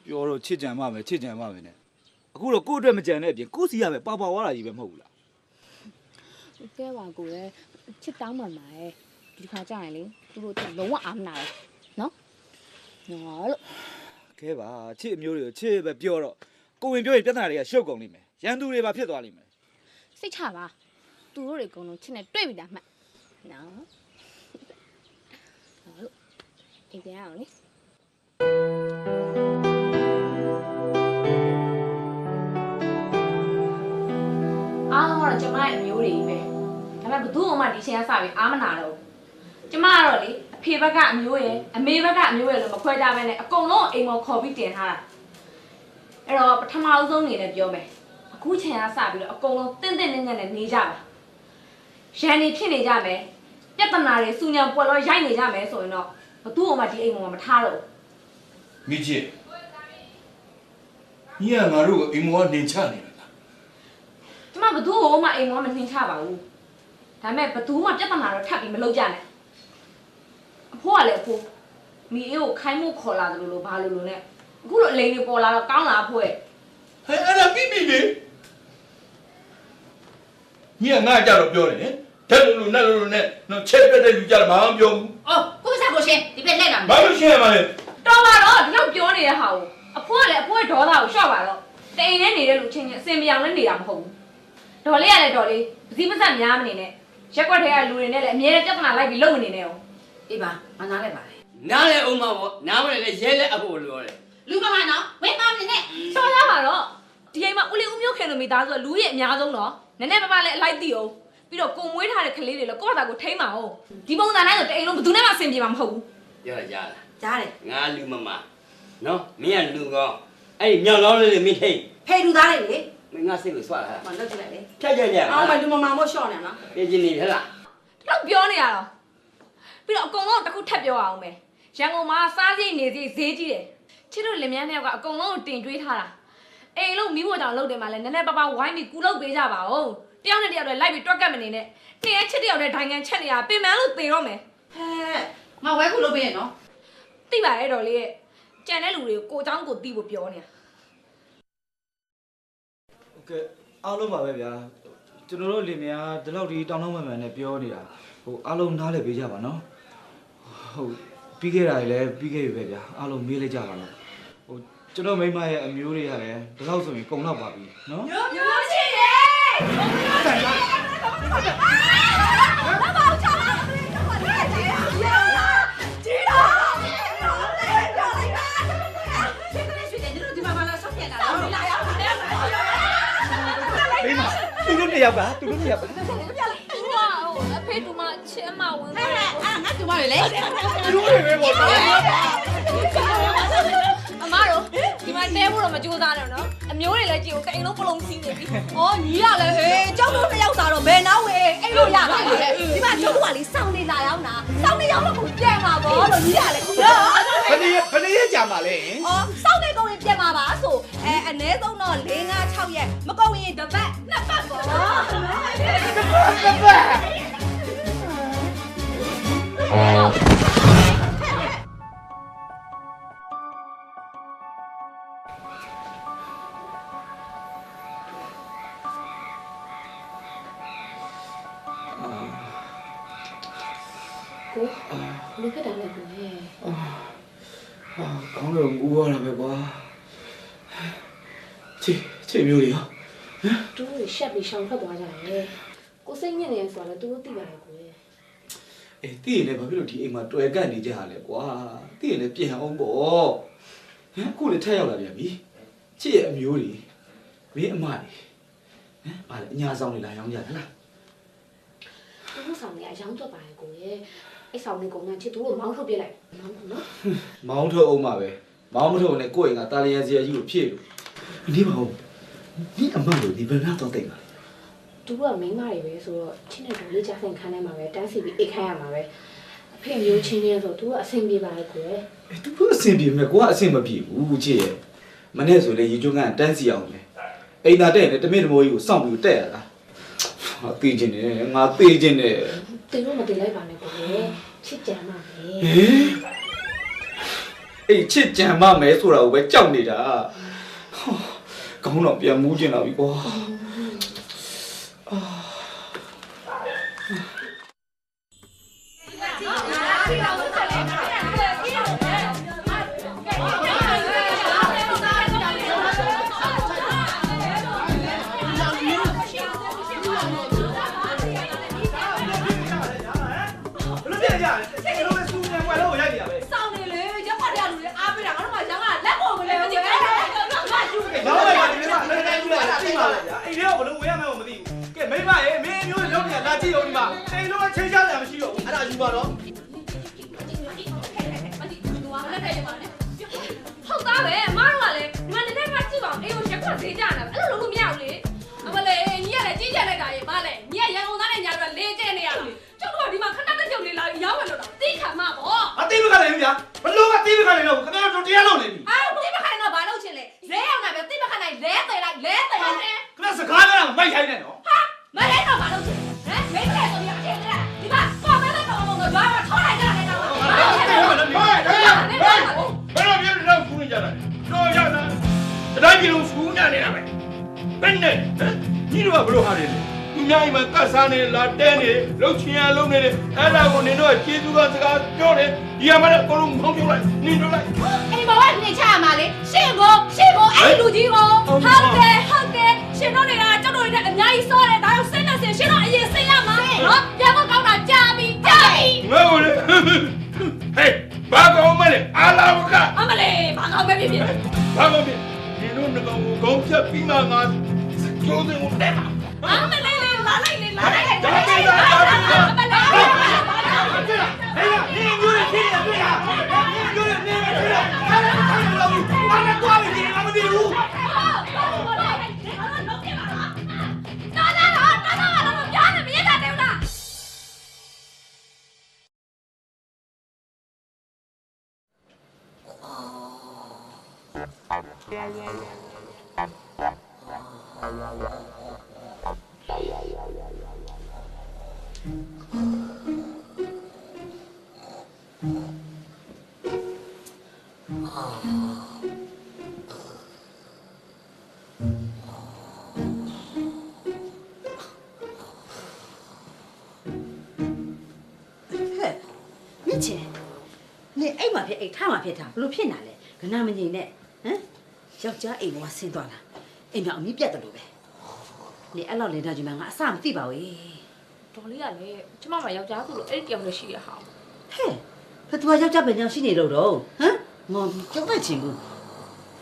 ပြောတော့ချစ်ကြံမှမယ်ချစ်ကြံမှမယ်နဲ့အခုတော့ကို့အတွက်မကြံတဲ့အပြင်ကို့စီရပဲပါပါဝါတာကြီးပဲမဟုတ်ဘူးလား ကဲပါကိုရဲ့ချစ်တောင်းမှမှာရဲ့ဒီခါကြာရင်လေသူတို့လုံးဝအားမနာဘူးနော်နော်လို့ ခဲပါချစ်အမျိုးတွေကိုချစ်ပဲပြောတော့ကိုဝင်ပြောရင်ပြဿနာတွေကရှုပ်ကုန်လိမ့်မယ်ရန်သူတွေပါဖြစ်သွားလိမ့်မယ် စိတ်ချပါသူတို့တွေအကုန်လုံးချစ်နေတွေ့ပြီလားမှတ်နော်လို့အိမ်ပြန်အောင်လေအားလုံးကတော့ကျမရဲ့အမျိုးတွေကြီးပဲဒါပေမဲ့ဘသူ့မှဒီချင်းကစပြီးအားမနာတော့ဘူးကျမကတော့လေအဖေဘက်ကအမျိုးရဲ့အမေဘက်ကအမျိုးရဲ့လို့မခွဲကြဘဲနဲ့အကုန်လုံးအိမ်ပေါ်ခေါ်ပြီးတင်ထားတာအဲ့တော့ပထမအဆုံးအနေနဲ့ပြောမယ်အခုချိန်ကစပြီးတော့အကုန်လုံးတင်းတင်းနဲ့နဲ့နေကြပါရန်နေဖြစ်နေကြမယ်ပြဿနာတွေစူညံပွက်လို့ရိုက်နေကြမယ်ဆိုရင်တော့ဘသူ့မှဒီအိမ်ပေါ်မှာမထားတော့ မိချစ်ညီကငါတို့ကိုအိမ်မောကနေချနေတယ်လား ကျမဘသူ့မှအိမ်ပေါ်မှာမနှင်ချပါဘူးဒါပေမဲ့ဘသူမှပြဿနာတော့ထပ်ပြီးမလုပ်ကြနဲ့အဖိုးကလည်းအဖိုးမိအေးကိုခိုင်းမှုခေါ်လာတယ်လို့ဘာလို့နဲ့အခုလိုအလိန်တွေပေါ်လာတော့ကောင်းလားအဖိုးရဲ့ ဟဲ့အဲ့ဒါပြီးပြီလေညီကငါကြတော့ပြောတယ်ဓာတ်လူနဲ့လူနဲ့နော်ချက်ပြတဲ့လူကြတော့မအောင်ပြောဘူး အော်ကိုမစားကိုရှင်ဒီပဲလက်လာ ဘာလို့ရှင်းရမှာလဲ တော်ပါတော့ဒီလောက်ပြောနေတဲ့ဟာကိုအဖိုးကလည်းအဖိုးရဲ့ဒေါသကိုရှော့ပါတော့တိမ်နဲ့နေတဲ့လူချင်းချင်းအစင်ပြောင်နဲ့နေတာမဟုတ်ဘူးဒေါ်လေးကလည်းဒေါ်လေးပစည်းပစက်များမနေနဲ့ရက်ွက်ထဲကလူတွေနဲ့လည်းအမြဲတမ်းပြဿနာလိုက်ပြီးလုံမနေနဲ့အောင် အေးပါမနာလဲပါလေ နားလဲအောင်မပေါ့နားမလဲရဲလဲအဖို့လို့ရတယ် လူမမနော်ဝင်းပါမနေနဲ့ ရှော့ရပါတော့ဒီအိမ်မှာဦးလေးဦးမျိုးခင်လိုမိသားစုကလူရဲ့အများဆုံးတော့နည်းနည်းပါးပါးလည်းအလိုက်သိအောင်ပြီးတော့ကိုမွေးထားတဲ့ကလေးတွေလည်းကိုယ့်ဘာသာကိုထိမ့်ပါအောင်ဒီပုံစံတိုင်းဆိုတအိမ်လုံးဘယ်သူနဲ့မှအဆင်ပြေမှာမဟုတ်ဘူး ရရလား ကြားတယ် ငါလူမမနော်မင်းကလူကောအဲ့ဒီမြောင်လောင်းလေးမင်းထိတ် ဖေးလူသားလေးလေ မင်းငါစိတ်ကိုဆွာလာ မလုပ်ကြည့်လိုက်လေ ဖြတ်ကြ အော်မလူမမမို့ရှော့နေနော် ပြင်နေဟဲ့လား ဒီလောက်ပြောနေရတော့ပြီးတော့အကုန်လုံးတစ်ခုထပ်ပြောအောင်မယ်ရန်ကုန်မှာစားစရိတ်နေစရိတ်ဈေးကြီးတယ်ချစ်တို့လင်မြန်းနှစ်ယောက်ကအကုန်လုံးကိုတင်ကြွေးထားတာအိမ်လုံးမိဖို့တောင်လုပ်တယ်မှာလဲနည်းနည်းပါးပါးဝိုင်းပြီးကူလုပ်ပေးကြပါဦးတယောက်နဲ့တယောက်တွေလိုက်ပြီးတွက်ကတ်မနေနဲ့တင်ရဲ့ချစ်တယောက်နဲ့ဒိုင်ငံချက်နေတာပင်မလို့သေတော့မယ် ဟဲ့ငါဝဲခုလုပ်ပေးရနော် သိပါရဲ့တော်လေးရဲ့ကြံတဲ့လူတွေကိုကိုเจ้าကိုတီးဖို့ပြောနေတာ โอเคအားလုံးပါပဲဗျာကျွန်တော်တို့လင်မယားဒီလောက်ဒီတောင်းတောင်းမှန်မှန်နဲ့ပြောနေတာဟိုအားလုံးနားလည်ပေးကြပါနော်ဟုတ်ပြီးခဲ့တာလည်းပြီးခဲ့ပြီပဲဗျာအားလုံးမေးလိုက်ကြပါတော့ဟိုကျွန်တော်မိမရဲ့အမျိုးတွေကလည်းဒီလောက်ဆိုရင်ကုန်တော့ပါပြီနော် မျိုးရှိရဲ့မိမသူတို့နှစ်ယောက်ကသူတို့နှစ်ယောက်က အဖေတူမချဲမဝင် ဟဲ့အာငါတူမရလေ သူတို့တွေပဲပေါ့နော် အမတို့ဒီမှာတဲဖို့တော့မကြိုးစားနဲ့နော်အမျိုးတွေလည်းကြည့်ကိုအိမ်လုံးပလုံးစီးနေပြီ ။အော်ညီရလေဟေးကျောင်းတို့တစ်ယောက်စားတော့ဘယ်နောက်ဝေးအဲ့လိုရပါလေ။ဒီမှာကျောင်းတို့ကလေစောင်းနေလာရောက်တာ။စောင်းနေရောက်တော့ကိုပြန်มาပေါ့လို့ညီရလေ။နော် ဘယ်နည်းကြာမှာလဲ ။အော်စောင်းနေကုန်ရင်ပြန်มาပါဆိုအနည်းဆုံးတော့4 5 6ရက်မကုန်ရင်တစ်ပတ်နှစ်ပတ်ပေါ့။ တစ်ပတ် ကိုဘယ်ဖြစ်တာလဲကိုလေ ကောင်းတော့မူရတာပဲကွာချေမျိုးတွေရော သူတို့ရှက်ပြီးရှောင်ထွက်သွားကြတယ်ကိုစိတ်ညစ်နေရဆိုတော့သူတို့သိပါတယ်ကိုလေ အေးတည်ရင်လည်းဘာဖြစ်လို့ဒီအိမ်မှာတွေ့ကတ်နေကြရလဲကွာတည်ရင်လည်းပြင်အောင်ပေါ့ဟမ်ကိုလည်းထက်ရောက်လာပြန်ပြီချစ်ရဲ့အမျိုးတွေမင်းအမတွေဟမ်ဘာလဲအညာဆောင်နေလာရောင်းကြတယ်လား သူတို့ဆောင်နေအယောင်တော့ပါတယ်ကိုလေအဲ့ဆောင်နေကုန်မှချစ်သူတို့မောင်းထုတ်ပြလိုက်မောင်းနော် မောင်းထုတ်အောင်ပါပဲမောင်းမထုတ်နဲ့ကိုယ့်အိမ်ကတာလျန်စရာကြီးကိုဖြည့်လို့ဒီမဟုတ်ဒီအမတို့ဒီဘယ်နာတော့တိတ်ပါလဲ သူကမိန်းမတွေပဲဆိုတော့ချင်းတဲ့တော်လေးကြားဆိုင်ခန်းထဲမှာပဲတန်းစီပြီးအိတ်ခိုင်းရမှာပဲအဖေမျိုးချင်းနေဆိုသူကအဆင်ပြေပါတယ်ကိုလေ အဲ့သူကအဆင်ပြေမယ်ကိုကအဆင်မပြေဘူးချစ်ရဲ့မနေ့ဆိုလေရေကျွန်းကတန်းစီအောင်လေအိမ်သာတဲ့နဲ့တမင်တမိုးကြီးကိုစောင့်ပြီးတက်ရတာဟာတေးခြင်းနဲ့ငါတေးခြင်းနဲ့ တင်လို့မတင်လိုက်ပါနဲ့ကိုလေချစ်ကြမ်းပါပဲ အေးချစ်ကြံမမယ်ဆိုတာကိုပဲကြောက်နေတာကောင်းတော့ပြန်မူးကျင်တော့ပြီကွာ အိမ်ထဲကဘလို့ဝေးရမှန်းမသိဘူးကဲမိမရေမင်းမျိုးလုံးနေလာကြည့်အောင်ဒီမှာအိမ်လုံးကချိန်ချတယ်မရှိတော့ဘူးအဲ့ဒါယူပါတော့ ဟုတ်သားပဲအမတို့ကလည်းဒီမှာနေတဲ့ကကြည့်ပါအောင်အေးကိုရက်ခွက်သေးကြတာအဲ့လိုလုပ်လို့မရဘူးလေအမလေးညီကလည်းကြီးကြလိုက်တာရေမလဲညီကရန်ကုန်သားနဲ့ညာတော့လေးကျနေရတာကျုပ်တို့ကဒီမှာခဏတစ်ကြုံလေးလာပြီးရောက်ဝင်လို့တော့သိခံမှာပေါ့ အတိမခနိုင်ဘူးဗျာဘလို့ကတိမခနိုင်တော့ခင်ဗျားတို့တရားလုပ်နေပြီ အာသိမခံနိုင်တော့ဘာလုပ်ချင်လဲလဲအောင်တာပဲသိမခံနိုင်လဲတယ်လိုက်လဲတယ်လိုက် ခင်ဗျားစကားပြောတာမိုက်ခိုင်းနေနော် ဟာမလဲတော့ဘာလုပ်ချင်ဟမ်မိတ်ကဆိုပြီးအချင်းလားဒီမှာပေါ်မဲတော့ဘာလို့ဘာမှထောက်လိုက်ကြတာလဲတော့ဘာလို့ချင်လဲ ဘယ်လိုမျိုးလောက်ဖူးနေကြတာတော့ရတာတတိုင်းပြည်လုံးဖူးနေနေတာပဲဘယ်နဲ့ဒီတော့ဘလို့ဟာနေလဲသူများအိမ်မှာကတ်စားနေလာတဲနေလှုပ်ချင်ရလုံးနေတယ်အဲ့ဒါကိုနင်တို့ကကျေးဇူးတော်စကားပြောတယ်ဒီကမှလည်းအကုန်လုံးမောင်းပြလိုက်နင်တို့လိုက် အိမ်ပေါ်ကနေချရမှာလေရှင်းကိုအဲ့လူကြီးကိုဟုတ်တယ်ရှင်တို့တွေကကျုပ်တို့တွေနဲ့အများကြီးစောတယ်ဒါတော့စိတ်နဲ့ရှင်တို့အရင်စိတ်ရမှာနော်ပြန်ဖို့ကောင်းတာကြာပြီ ငါ့ကိုလေဟေးဘာကောင်မလဲအာလာဝကအ မလေးဘာကောင်းပဲဖြစ်ဖြစ် ဘာကောင်ဖြစ်ဒီတို့ငကောင်ကိုခေါင်းဖြတ်ပြီးမှငါကျိုးစင်ကိုတက်မှာ အမလေးလာလိုက်လေလာလိုက်လေ ဟေးဟေးနင်မျိုးတွေဖြစ်နေတွေ့တာနင်မျိုးတွေနေနေတွေ့တာအဲ့ဒါလို့ဘာလဲတွားနေတယ်မသိဘူး မြစ်ချင်နေအိမ်မှာဖြစ်အိမ်ထားမှာဖြစ်တာဘလို့ဖြစ်နေလဲခဏမငြိမ်နဲ့ဟမ်ယောက်ျားအိမ်ပေါ်ဆင်းသွားတာအိမ်မှာအမီးပြတ်တယ်လို့ပဲနေအဲ့လောက်လေဒါကြီးမှငါအစမသိပါဘူး တော်လေးကလည်းကျမမယောက်ျားဆိုလို့အဲ့ဒီတယောက်လည်းရှိရဟာ ဟဲ့ဘယ်သူယောက်ျားပဲညောင်ရှိနေလို့တော့ဟမ်ငေါကြောက်တဲ့ချင်းဘူး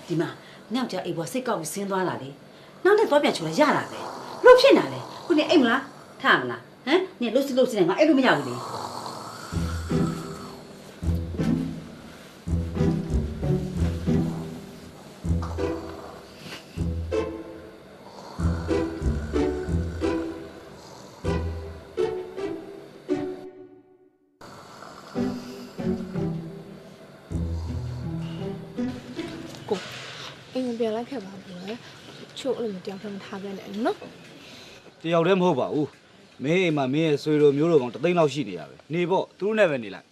ဒီမှာညောင်ျားအိမ်ပေါ်စိတ်ကောက်ပြီးဆင်းသွားတာလေနောက်နဲ့သွားပြန်ချိုးရတာပဲလို့ဖြစ်နေလဲခုနေအိမ်မလားထားမလားဟမ်နေလို့စစ်နေငါအဲ့လိုမရဘူးလေ အိမ်ပြန်လိုက်ခဲ့ပါဘူးလေချို့အဲ့လိုတယောက်တည်းမထားခဲ့နဲ့နော် တယောက်တည်းမဟုတ်ပါဘူးမင်းအိမ်မှာမင်းရဲ့ဆွေတို့မျိုးတို့ကောင်တသိန်းလောက်ရှိနေရပဲနေပေါ့သူတို့နဲ့ပဲနေလိုက်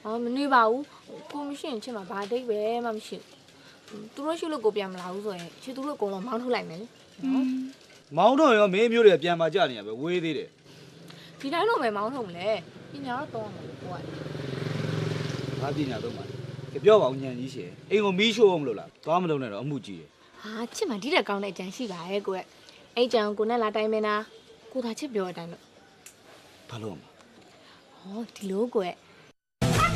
အော်မနေပါဘူးကိုမရှိရင်ချစ်မှာဘာတိတ်ပဲမှမရှိဘူးသူတို့ရှိလို့ကိုပြန်မလာဘူးဆိုရင်ချစ်သူတို့အကုန်လုံးမောင်းထုတ်လိုက်မယ်နော် မောင်းတော့ရောမင်းမျိုးတွေပြန်มาကြနေရပဲဝေးသေးတယ် ဒီတိုင်းတော့ပဲမောင်းထုတ်မလဲ ပညာတော့တော့မှာကိုက ဘာပညာတော့မှာကြပြောပါဦးညံကြီးရှင်အိမ်ကိုမီးရှိုးအောင်မလို့လားသွားမလုံးနဲ့တော့အမှုကြီးတယ် ဟာချစ်မှဒီတက်ကောင်းတဲ့အကြံရှိပါရဲ့ကိုယ့်အဲ့ကြံကိုနဲ့လာတိုင်းမင်းသားကိုသာချစ်ပြောတဲ့အတိုင်းလို့ ဘာလို့မ ဟောဒီလိုကိုယ့်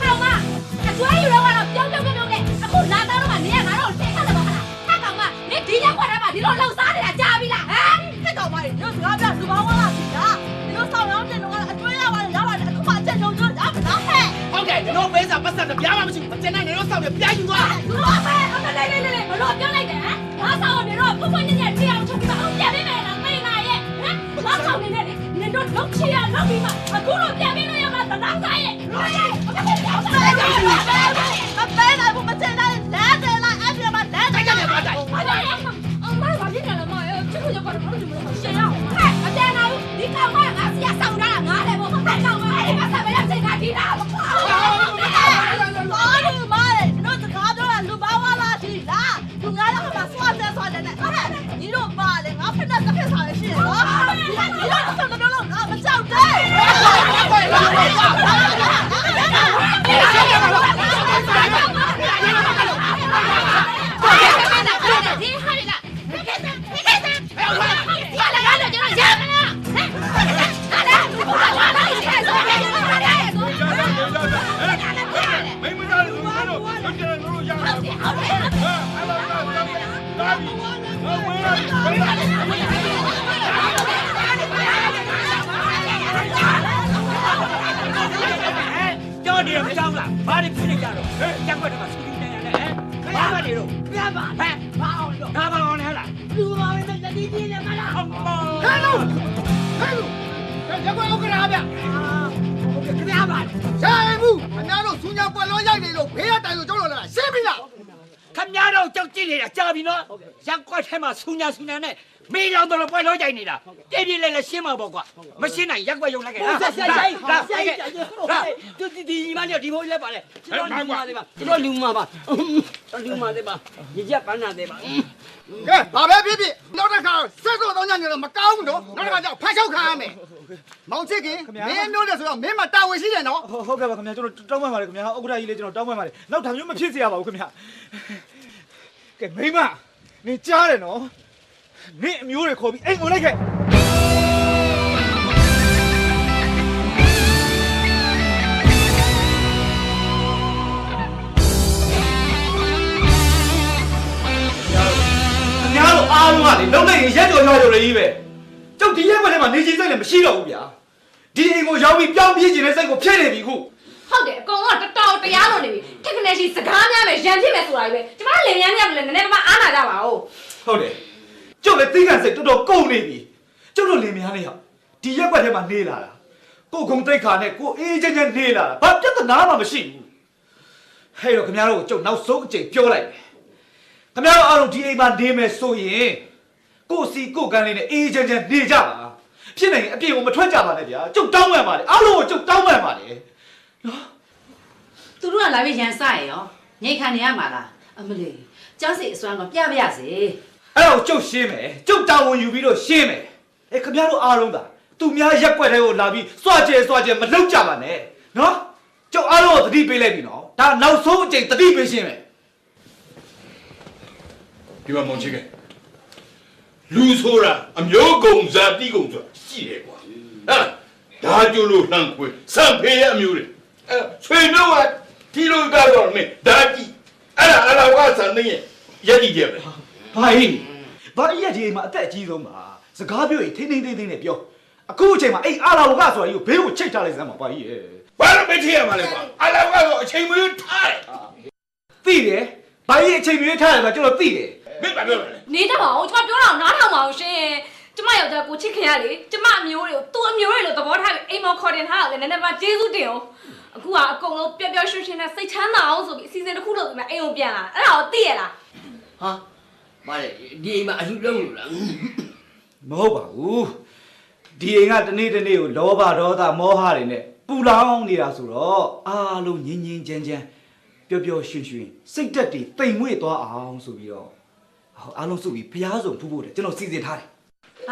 ကောင်မအကျွမ်းယူတော့ကတော့ပြုံးပြုံးပြုံးနဲ့အခုလာတော့မှနေရငါတို့တိတ်ခတ်တယ်ပါလားဟာကောင်မနေဒီရက်ခွက်ထဲမှာဒီလိုလှုပ်ရှားနေတာကြားပြီလားဟမ်ခက်ကောင်မတို့စကားပြလူပေါင်းလာပြီလားဒီလိုဆောင်ရောင်းတင်တော့အကျွမ်းရပါတယ်ရပါတယ်အခုမှအချက်လုံးတို့ရမလားဟဲ့ ဟုတ်ကဲ့ကျွန်တော်ပေးစာပတ်စံပြားမှမရှိဘူးမတင်နိုင်နေတော့စောင့်ရပြားယူသွား လူပါပဲအမလေးလေးလေးဘလို့ပြောလိုက်တယ်ဟမ်ငါဆောင်နေတော့ဖွဖွညံ့ညံ့တီအောင်ချုပ်ပြီးအောင်ပြန်ပေးမယ်လားမိနာရဲ့ဟမ်ငါဆောင်နေတယ်နင်တို့လုံးချီရလောက်ပြီးမှအခုတော့ပြန်ပေးလို့ရမှာတလားဆိုင်ရဲ့ရိုးရဲ့အမလေးပြောင်းတယ်မပေးနိုင်ဘူးမတင်နိုင်လမ်းတယ်လားအဲ့ဒီမှာလမ်းတယ်ရတယ်ပါတိုင်းဘာလဲအမဘာဖြစ်နေလဲမရဲ့ချစ်လို့ကတော့ဘာလို့ဒီလိုရှင်းရအောင်ဟဲ့မတင်နိုင်ဘူးဒီကောင်ကငါစီရဆောင်တာငါလည်းဘောဟဲ့ကောင်မအဲ့ဒီမှာဆက်မရချိန်ကဒီလားဘာလို့မလဲတို့စကားပြောတာလူပါဝါလာရှိလားသူငါလည်းမှာဆွာတယ်နဲ့ဟဲ့ညီတို့ပါလေငါဖက်တဲ့တစ်ခါစားရရှိရောညီတို့ဆက်တော့ငါမကြောက်တဲ့ကြောက်နေမကြောက်လားဘာတွေဖြစ်နေကြတော့ရက်ွက်တော့စကူနေရတယ်ဟဲ့ဘာမှနေတော့ပြပါဟဲ့ဘာအောင်လို့ဒါဘာအောင်လဲဟလားလူပါပဲလက်တီးကြီးနဲ့မလားဟဲ့လို့ရက်ွက်ဥက္ကရာဗျခင်ဗျာပါရှာရင်ဘူးခင်ဗျားတို့စူးညာပွက်လုံးရိုက်နေလို့ဘေးကတိုင်လို့ကြောက်လို့လာရှင်းပြီလားခင်ဗျားတို့ကြောက်ကြည့်နေတာကြာပြီနော်ရက်ွက်ထဲမှာစူးညာနဲ့မေးလောင်တော့ပွက်လုံးရိုက်နေတာပြည့်ပြည့်လေးလေးရှင်းမှာပေါ့ကွာမရှင်းနိုင်ရက်ွက်ရုံလိုက်ခဲ့ဟာတူဒီညီမလေးဒီဘိုးလေးပါလေကျွန်တော်လူမသေးပါလူမသေးပါညရက်ပန်းနာသေးပါကဲဘာပဲဖြစ်ဖြစ်နောက်တစ်ခါဆက်ဆိုတော့ညနေတော့မကောင်းဘူးနော်နောက်တစ်ခါကျဖတ်ချောက်ခံရမယ်မောင်ချစ်ခင်မင်းမျိုးတယ်ဆိုတော့မင်းမတာဝန်ရှိတယ်နော် ဟုတ်ကဲ့ပါခင်ဗျာကျွန်တော်တောင်းပန်ပါတယ်ခင်ဗျာဥက္ကဋ္ဌကြီးလေးကျွန်တော်တောင်းပန်ပါတယ်နောက်ဒါမျိုးမဖြစ်စေရပါဘူးခင်ဗျာကဲမိမနေကြားတယ်နော်နေအမျိုးတွေခေါ်ပြီးအိမ်ကိုလိုက်ခဲ့အားလုံးကလေလုံးလိုက်ရင်ရက်ကြော်ရွာကြော်တွေကြီးပဲကျုပ်ဒီရက်ွက်ထဲမှာနေချင်စိတ်လည်းမရှိတော့ဘူးဗျာဒီအိမ်ကိုရောက်ပြီးပြောင်းပြေးခြင်းနဲ့စိတ်ကိုဖြစ်နေပြီခု ဟုတ်တယ်အကောင်ကတော်တော်တရားလို့နေပြီထက်ကနေရှိစကားများမယ်ရန်ဖြစ်မယ်ဆိုတာပဲကျမတို့လင်မြန်းများလည်းနည်းနည်းပါးအားနာကြပါဦး ဟုတ်တယ်ကျုပ်လည်းသိခံစိတ်တော်တော်ကုန်နေပြီကျုပ်တို့လင်မယားလေးဟာဒီရက်ွက်ထဲမှာနေလာတာကိုယ်ကုံတိတ်ခါနဲ့ကိုအေးချမ်းချမ်းနေလာတာဘာပြဿနာမှမရှိဘူးဟဲ့တော့ခင်ဗျားတို့ကိုကျုပ်နောက်ဆုံးအချိန်ပြောလိုက်မယ်ခင်ဗျားတို့အားလုံးဒီအိမ်မှာနေမယ်ဆိုရင်ကိုစီကိုကန်းလေးနဲ့အေးချမ်းချမ်းနေကြပါဖြစ်နေရင်အပြင်ကိုမထွက်ကြပါနဲ့ဗျာကျုပ်တောင်းပန်ပါလေအားလုံးကိုကျုပ်တောင်းပန်ပါလေနော် သူတို့ကလာပြီးရန်စရရောငိတ်ခံနေရမှာလားအမလေးကျောင်းစီအစွမ်းကပြပါရစေ အဲ့တော့ကျုပ်ရှင်းမယ်ကျုပ်တာဝန်ယူပြီးတော့ရှင်းမယ်ခင်ဗျားတို့အားလုံးသာသူများရက်ွက်တဲ့ကိုလာပြီးစွာကျဲမလောက်ကြပါနဲ့နော်ကျုပ်အားလုံးကိုသတိပေးလိုက်ပြီနော်ဒါနောက်ဆုံးအချိန်သတိပေးရှင်းမယ် ဒီမှာမောင်ချစ်ကလူဆိုတာအမျိုးကုံဇာတိကုံဆိုတာရှိတယ်ကွာဟာဒါကျလို့လှမ်းခွေစံဖေးရအမျိုးတွေအဲဆွေမျိုးကဒီလိုကတော့မင်းဒါကြည့်အဲ့ဒါကဆန်နေရက်ကြည့်ကြပဲ ဘာကြီးဒီအိမ်မှာအသက်အကြီးဆုံးပါစကားပြောရင်ထိန်းနဲ့ပြောအခုအချိန်မှာအဲ့အာလာဝကဆိုတာကြီးကိုဘေးကိုချိတ်ထားလိုက်စမ်းပါဘာကြီးရဲ့ ဘာလို့မထည့်ရမှာလဲကွာအလာကတော့အချိန်မရွေးထားတယ် သိတယ်ဘာကြီးအချိန်မြေးထားတယ်ဆိုကျွန်တော်သိတယ် မင်းဘာပြောလဲ နေတတ်ပါဦးကျမပြောတာနားထောင်ပါအောင်ရှင်ကျမယောက်ျားကိုချစ်ခင်ရလေကျမအမျိုးတွေကိုသူ့အမျိုးတွေလို့သဘောထားပြီးအိမ်မော်ခေါ်တင်ထားတာလေနည်းနည်းပါကျေးဇူးတင်အောင်အခုကအကုန်လုံးပျော်ပျော်ရွှင်ရွှင်နဲ့စိတ်ချမ်းသာအောင်ဆိုပြီးအစီအစဉ်တစ်ခုလုပ်ပြီးမှအိမ်ကိုပြန်လာအဲ့ဒါကိုသိရလား ဟာမလေးဒီအိမ်မှာအလူလုံးလို့လား မဟုတ်ပါဘူးဒီအိမ်ကတနေ့ကိုလောဘဒေါသမောဟတွေနဲ့ပူလောင်နေတာဆိုတော့အားလုံးငြင်းချမ်းပျော်ပျော်ရွှင်ရွှင်စိတ်တက်တွေတိမ်မွေ့သွားအောင်ဆိုပြီးတော့အားလုံးစုပြီးဖျားစုံဖူးဖို့ကျွန်တော်စီစဉ်ထားတယ် ဟ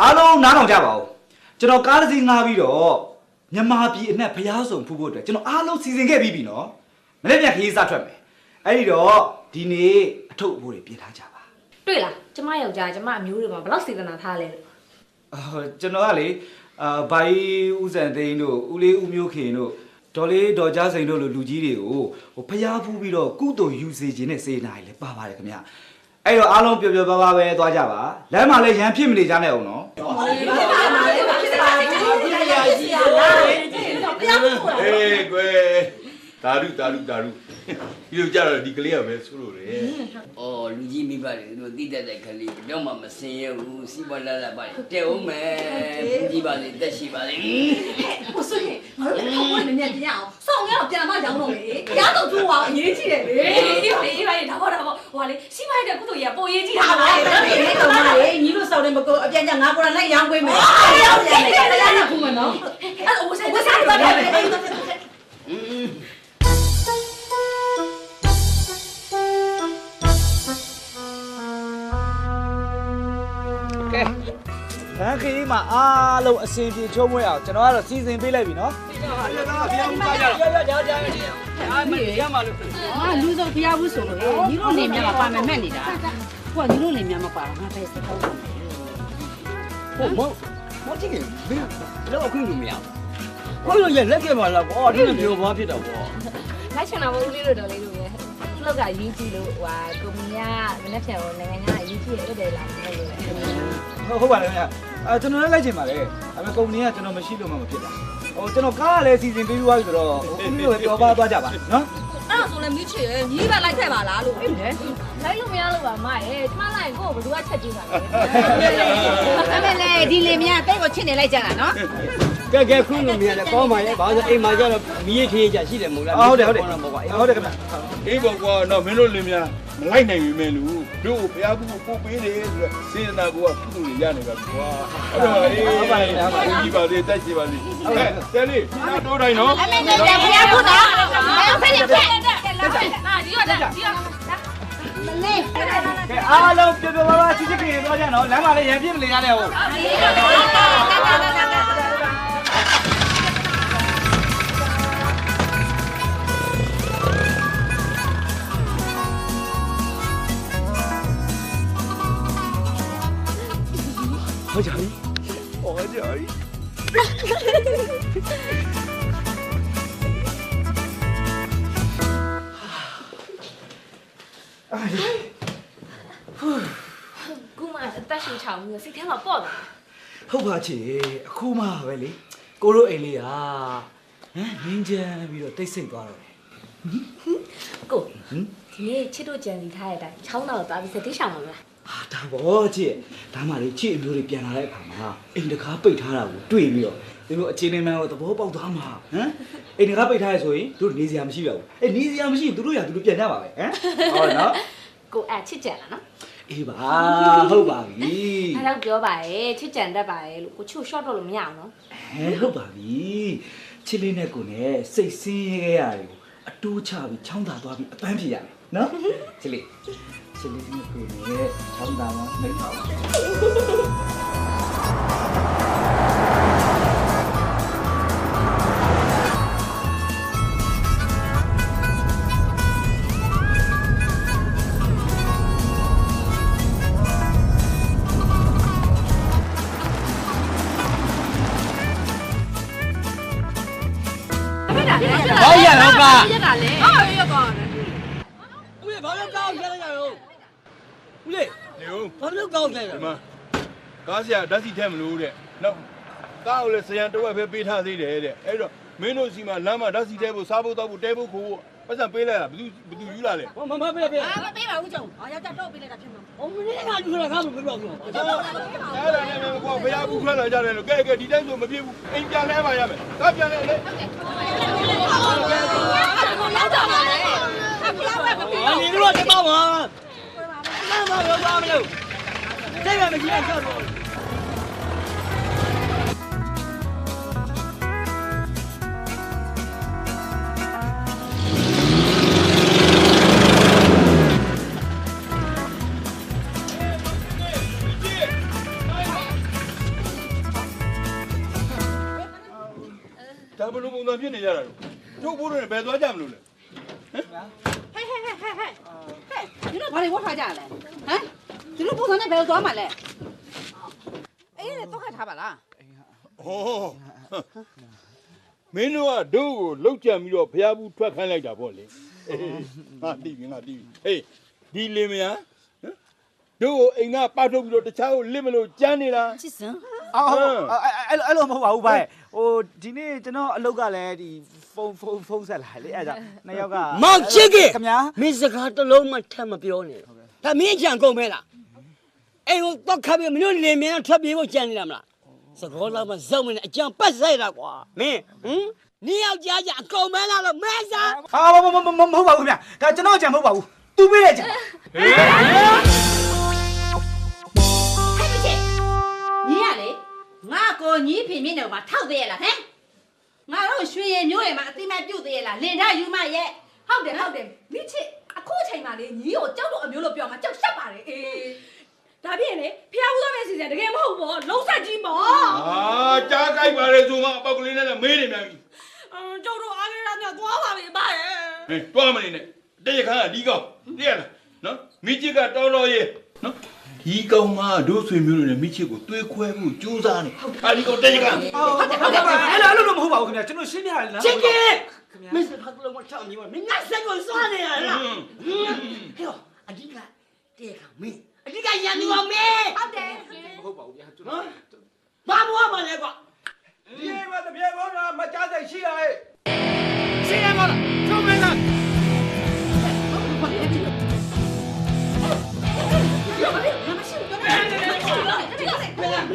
အားလုံးနားထောင်ကြပါဦးကျွန်တော်ကားတစ်စီးငှားပြီးတော့မြန်မာပြည်အနှက်ဖျားစုံဖူးဖို့အတွက်ကျွန်တော်အားလုံးစီစဉ်ခဲ့ပြီးပြီနော်မနေ့ပြန်ခရီးစားထွက်မယ်အဲ့ဒီတော့ဒီနေ့အထုပ်အပိုးတွေပြင်ထားကြပါ တွေ့လားကျမယောက်ျားကျမအမျိုးတွေမှာဘယ်လောက်စေတနာထားလဲလို့ ကျွန်တော်ကလေဘိုင်ဦးစံသိန်းတို့ဦးလေးဦးမျိုးခင်တို့ဒေါ်လေးဒေါ်ကြားစိန်တို့လိုလူကြီးတွေကိုဖျားဖူးပြီးတော့ကုသိုလ်ယူစေခြင်းနဲ့စေနာလေပါပါတယ်ခင်ဗျအဲ့တော့အားလုံးပျော်ပျော်ပါပါပဲသွားကြပါလမ်းမှာလည်းရန်ဖြစ်မနေကြနဲ့အောင်နော် အေးကွယ်ဒါရုဒီလိုကြတော့ဒီကလေးကပဲဆိုလို့လေ ။အော်လူကြီးမိဘတွေတို့တိတက်တဲ့ခလေးတော့မှမစင်ရဘူးစီးပွားလာပါတဲ့ဦးမယ်ကြီးပါလေတက်ရှိပါလေ 我说你，我们年纪啊，上要变嘛养龙嘞，伢都做啊，年纪嘞，一百打包，哇嘞，西北的骨头也包年纪大了，你都少点不够，变成俺过来来养鬼没？养不门喏，我啥子လမ်းခရီးမှာအားလုံးအစီအပြေချုံးမွေးအောင်ကျွန်တော်ကတော့စီစဉ်ပေးလိုက်ပြီနော် လူစုဖျားဘူးဆိုလို့ညီတို့နေများပါမယ်မဲ့နေတာဟိုကညီတို့နေများမပါတော့ငါပဲစိတ်ကောင်းတယ် မောတိကဘယ်လောက်ခွင့်လို့မရဘူးခွင့်လို့ရလက်ကဲပါလားကွာဒီလိုပြောဘာဖြစ်တော့ကွာ လိုက်ချင်တာမဟုတ်လေးတို့တော်လေးတို့ပဲလောက်ကရေးကြည့်လို့ဟိုကုမ္ပဏီကမနေ့ဖြန်ကိုနိုင်ငံခြားရေးကြည့်ရတယ်လာမယ်လို့ ဟုတ်ပါတယ်ခင်ဗျကျွန်တော်လည်းလိုက်ချင်ပါလေဒါပေမဲ့ကုမ္ပဏီကကျွန်တော်မရှိလို့မှမဖြစ်တာဟိုကျွန်တော်ကားကလည်းစီစဉ်ပေးပြီးသွားပြီဆိုတော့ဦးမျိုးပဲပြောပါသွားကြပါနော် အဲ့ဒါဆိုလည်းမိချေညီးပဲလိုက်ခဲ့ပါလားလို့ဟုတ်တယ် လိုက်လို့မရလို့ပါမရဲ့ကျမလိုက်ရင်ကို့ဘယ်သူကချက်ကြည့်ပါလဲ အဲ့မဲ့လေဒီလေမြတိတ်ကိုချစ်နေလိုက်ကြတာနော် ကဲခွင့်လို့မရလဲကောင်းပါရဲ့ဘာလို့အိမ်မှာကျတော့မီးရထေးကြရှိတယ်မို့လား ဟုတ်တယ်ခင်ဗျ အေးပေါ့ကွာတော့မင်းတို့လင်များမလိုက်နိုင်ပြီမင်းလူတို့ဘုရားဘူးပို့ပေးတယ်ဆိုတော့စေတနာကိုကကုသိုလ်ရနေပါကွာအဲ့တော့အေးဟုတ်ပါလေကြီးပါလေတက်ရှိပါလေဟဲ့တဲလေးတိုးတိုင်းနော် အမေနဲ့ဖျားဖို့တော့ဘယ်ဖက်ဖက်ဟာဒီတော့ဒီတော့ အားလုံးပြပြပါပါချစ်ချစ်ခင်သွားကြနော်လမ်းမှာလည်းရံပြစ်မနေရနဲ့ဟုတ် ဟောကြပြီဟောကြပြီ ခုမှအသက်ရှူချောင်ပြီးစိတ်ထဲမှာပေါ့တယ် ဟုတ်ပါချေအခုမှပဲလေကိုတို့အိမ်လေးဟာဟမ်ငင်းချမ်းပြီးတော့တိတ်ဆိတ်သွားတော့တယ် ကိုဒီနေ့ချစ်တို့ကြံစီထားတဲ့အတိုင်းချောင်းတော်သွားပြီးစတိရှောင်ပါမလား ဟာဒါဘောချေဒါမှလေချေအမျိုးတွေပြန်လာတဲ့အခါမှာအိမ်တကားပိတ်ထားတာကိုတွေ့ပြီးတော့သူတို့အခြေအနေမှန်ကိုသဘောပေါက်သွားမှာဟမ်အိမ်တကားပိတ်ထားရဆိုရင်တို့နေစရာမရှိတော့ဘူးအေးနေစရာမရှိရင်သူတို့ရသူတို့ပြန်ကြပါပဲဟမ်ဟုတ်နော် ကိုအဲ့ချစ်ကြံလားနော် အေးပါဟုတ်ပါပြီ အဲ့တော့ပြောပါရဲ့ချစ်ကြံတတ်ပါရဲ့လို့ကိုချို့ short တော့လို့မရအောင်နော် ဟုတ်ပါပြီချစ်လေးနဲ့ကိုနဲ့စိတ်ဆင်းရဲခဲ့ရတယ်ကိုအတိုးချပြီးချောင်းသာသွားပြီးအပန်းဖြေရမယ်နော်ချစ်လေးနဲ့ကိုနဲ့ချောင်းသာမှာမိတ်ပါဘာရတော့က ရတာလေအော်ရပါနဲ့ ဦးလေးဘာလို့ကောင်းရရရောဦးလေး နေဦး ဘာလို့ကောင်းလဲ ဒီမှာကားဆရာဓာတ်စီထဲမလို့တဲ့နောက်ကားကိုလည်းဆရာတဝက်ပဲပေးထားသေးတယ်တဲ့အဲ့တော့မင်းတို့စီမှာလမ်းမှာဓာတ်စီထဲဖို့စားဖို့တောက်ဖို့တဲဖို့ခိုးဖို့ပတ်စံပေးလိုက်တာဘယ်သူယူလာလဲ မမပေးပေး မပေးပါဘူးကြောင့်အာယောက်ျားတော့ပေးလိုက်တာဖြစ်မှာ အမလေးကလူလာကားမပြောဘူး အဲ့ဒါနဲ့လည်းကွာဘုရားဘူးခွန်းလာကြတယ်လို့ကဲဒီတိုင်းဆိုမပြေဘူးအိမ်ပြန်လဲပါရမယ်ကားပြန်လဲလေ 你如果这帮忙，那么有抓不了，这个没钱叫住。ဟ သွားဖြစ်နေကြတာတို့ဘိုးတို့နဲ့ဘယ်သွားကြမလို့လဲ ဟဲ့ဒီလိုဘာတွေဝတ်ထားကြလဲဟမ်ဒီလိုပုံစံနဲ့ဘယ်လိုသွားမှာလဲအေးလေတော့ခတ်ထားပါလား ဟောမင်းတို့ကတို့ကိုလောက်ကြံပြီးတော့ဖျားဘူးထွက်ခိုင်းလိုက်တာပေါ့လေငါတီးပြီဟေးဒီလင်မယားတို့ကိုအိမ်ကပတ်ထုတ်ပြီးတော့တခြားကိုလစ်မလို့ကြမ်းနေတာ ချစ်စံ အဲ့လိုမဟုတ်ပါဘူးဗျဟိုဒီနေ့ကျွန်တော်အလုပ်ကလည်းဒီဖုန်းဆက်လာလေအဲ့ဒါနှစ်ယောက်က မောင်ချစ်က ခင်ဗျာ မင်းစကားတစ်လုံးမှထပ်မပြောနဲ့ဒါမင်းကြံကုန်မဲလားအိမ်ကိုတော့ခပ်ပြီးမင်းတို့လင်မင်းထွက်ပြေးဖို့ကြံနေတာမလားစကားလောက်မှဇောက်မင်းအကြံပတ်ဆိုင်တာကွာမင်းနေယောက်ကြားကြအကုန်မဲလားလို့မဲစား မဟုတ်ပါဘူးခင်ဗျဒါကျွန်တော်ကြံမဟုတ်ပါဘူးသူပေးတဲ့ကြံ ဟဲ့မချစ်ညီရလေငါကိုညီဖေမြင့်တယ်မှာထောက်သေးရလားဟမ်ငါတို့ရွှေရမျိုးရမှာအတိမပြုတ်သေးရလားလင်ထားယူမရဲ့ဟုတ်တယ်မိချစ်အခုအချိန်မှလေညီကိုကြောက်တော့အမျိုးလို့ပြောမှာကြောက်ရှက်ပါတယ်အေးဒါဖြစ်ရင်လေဖျားဦးသွားမယ့်စီစဉ်တကယ်မဟုတ်ဘောလုံးဆက်ကြီးပေါ့ကြားကြိုက်ပါလေဆိုမှအပေါက်ကလေးနဲ့မေးနေမြန်ပြီ ကျောက်တော့အားရတာများသွားပါပြီပါရဲ့ ဟေးတွားမနေနဲ့တဲ့ရခါကဒီကောင်သိရလားနော်မိချစ်ကတော်တော်ရဲ့နော်ဒီကောင်ကတို့ဆွေမျိုးတွေနဲ့မိချစ်ကိုတွေးခွဲမှုကြိုးစားနေဒီကောင်တဲ့ရခါ ဟုတ်တယ်အဲ့လိုမဟုတ်ပါဘူးခင်ဗျာကျွန်တော်ရှင်းပြရတယ်လား ချစ်ကမင်းစကားတစ်လုံးမှထပ်မပြောမင်းငါစက်ကိုစွာနေရလားဟဲ့အဓိကတဲ့ခါမင်းအဓိကရန်သူအောင်မင်း ဟုတ်တယ် မဟုတ်ပါဘူးဗျာကျွန်တော် ဘာမဟုတ်ပါလဲကွာ ဒီမှာတပြေကောင်းတာမကြားစိတ်ရှိလားဟဲ့ ရှင်းရမလားချုံမင်းလား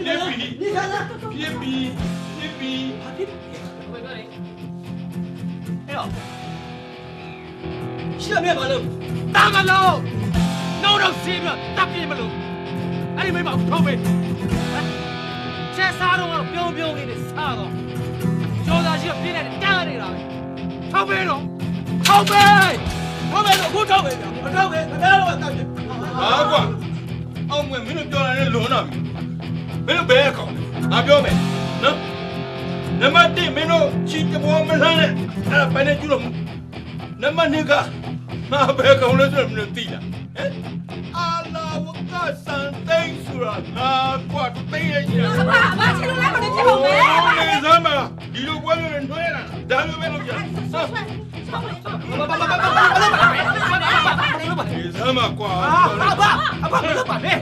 နေပြီနေခါလာပြေးပြီးရှင်းရမလို့တာမလို့နိုးတော့စီးပြီးတပ်ပြေးမလို့အဲ့ဒီမိမထုံးပေးချက်စားတော့ပြုံးလေးနဲ့စားတော့ကျော်သားရှိပြင်းနေတဲ့တားနေတာပဲထုံးပေးတော့ထုံးပေးတော့အခုထုံးပေးဗျာမထုံးပေးခင်ဗျားတို့ကတောက်တယ် ဟာကွာအောင်မင်းတို့ပြောရတယ်လွန်တော့မင်းတို့ဘယ်ကောင်ငါပြောမယ်နော်နံပါတ်1မင်းတို့ချီတဘောမလှမ်းနဲ့အဲ့ဒါဘယ်နဲ့ကျလို့နံပါတ်2ကငါဘယ်ကောင်လဲဆိုတော့မင်းတို့သိလားဟမ်အာလာဝကစန်တိန်ဆိုရာငါကွာတိန်ရဲ့ကြီးလားဘာချင်လို့လဲမလို့ချင်လို့ပဲ နေစမ်းပါဒီလိုပွဲမျိုးနဲ့နှွဲလာဒါမျိုးပဲလုပ်ကြနေစမ်းပါကွာအဘမလုပ်ပါနဲ့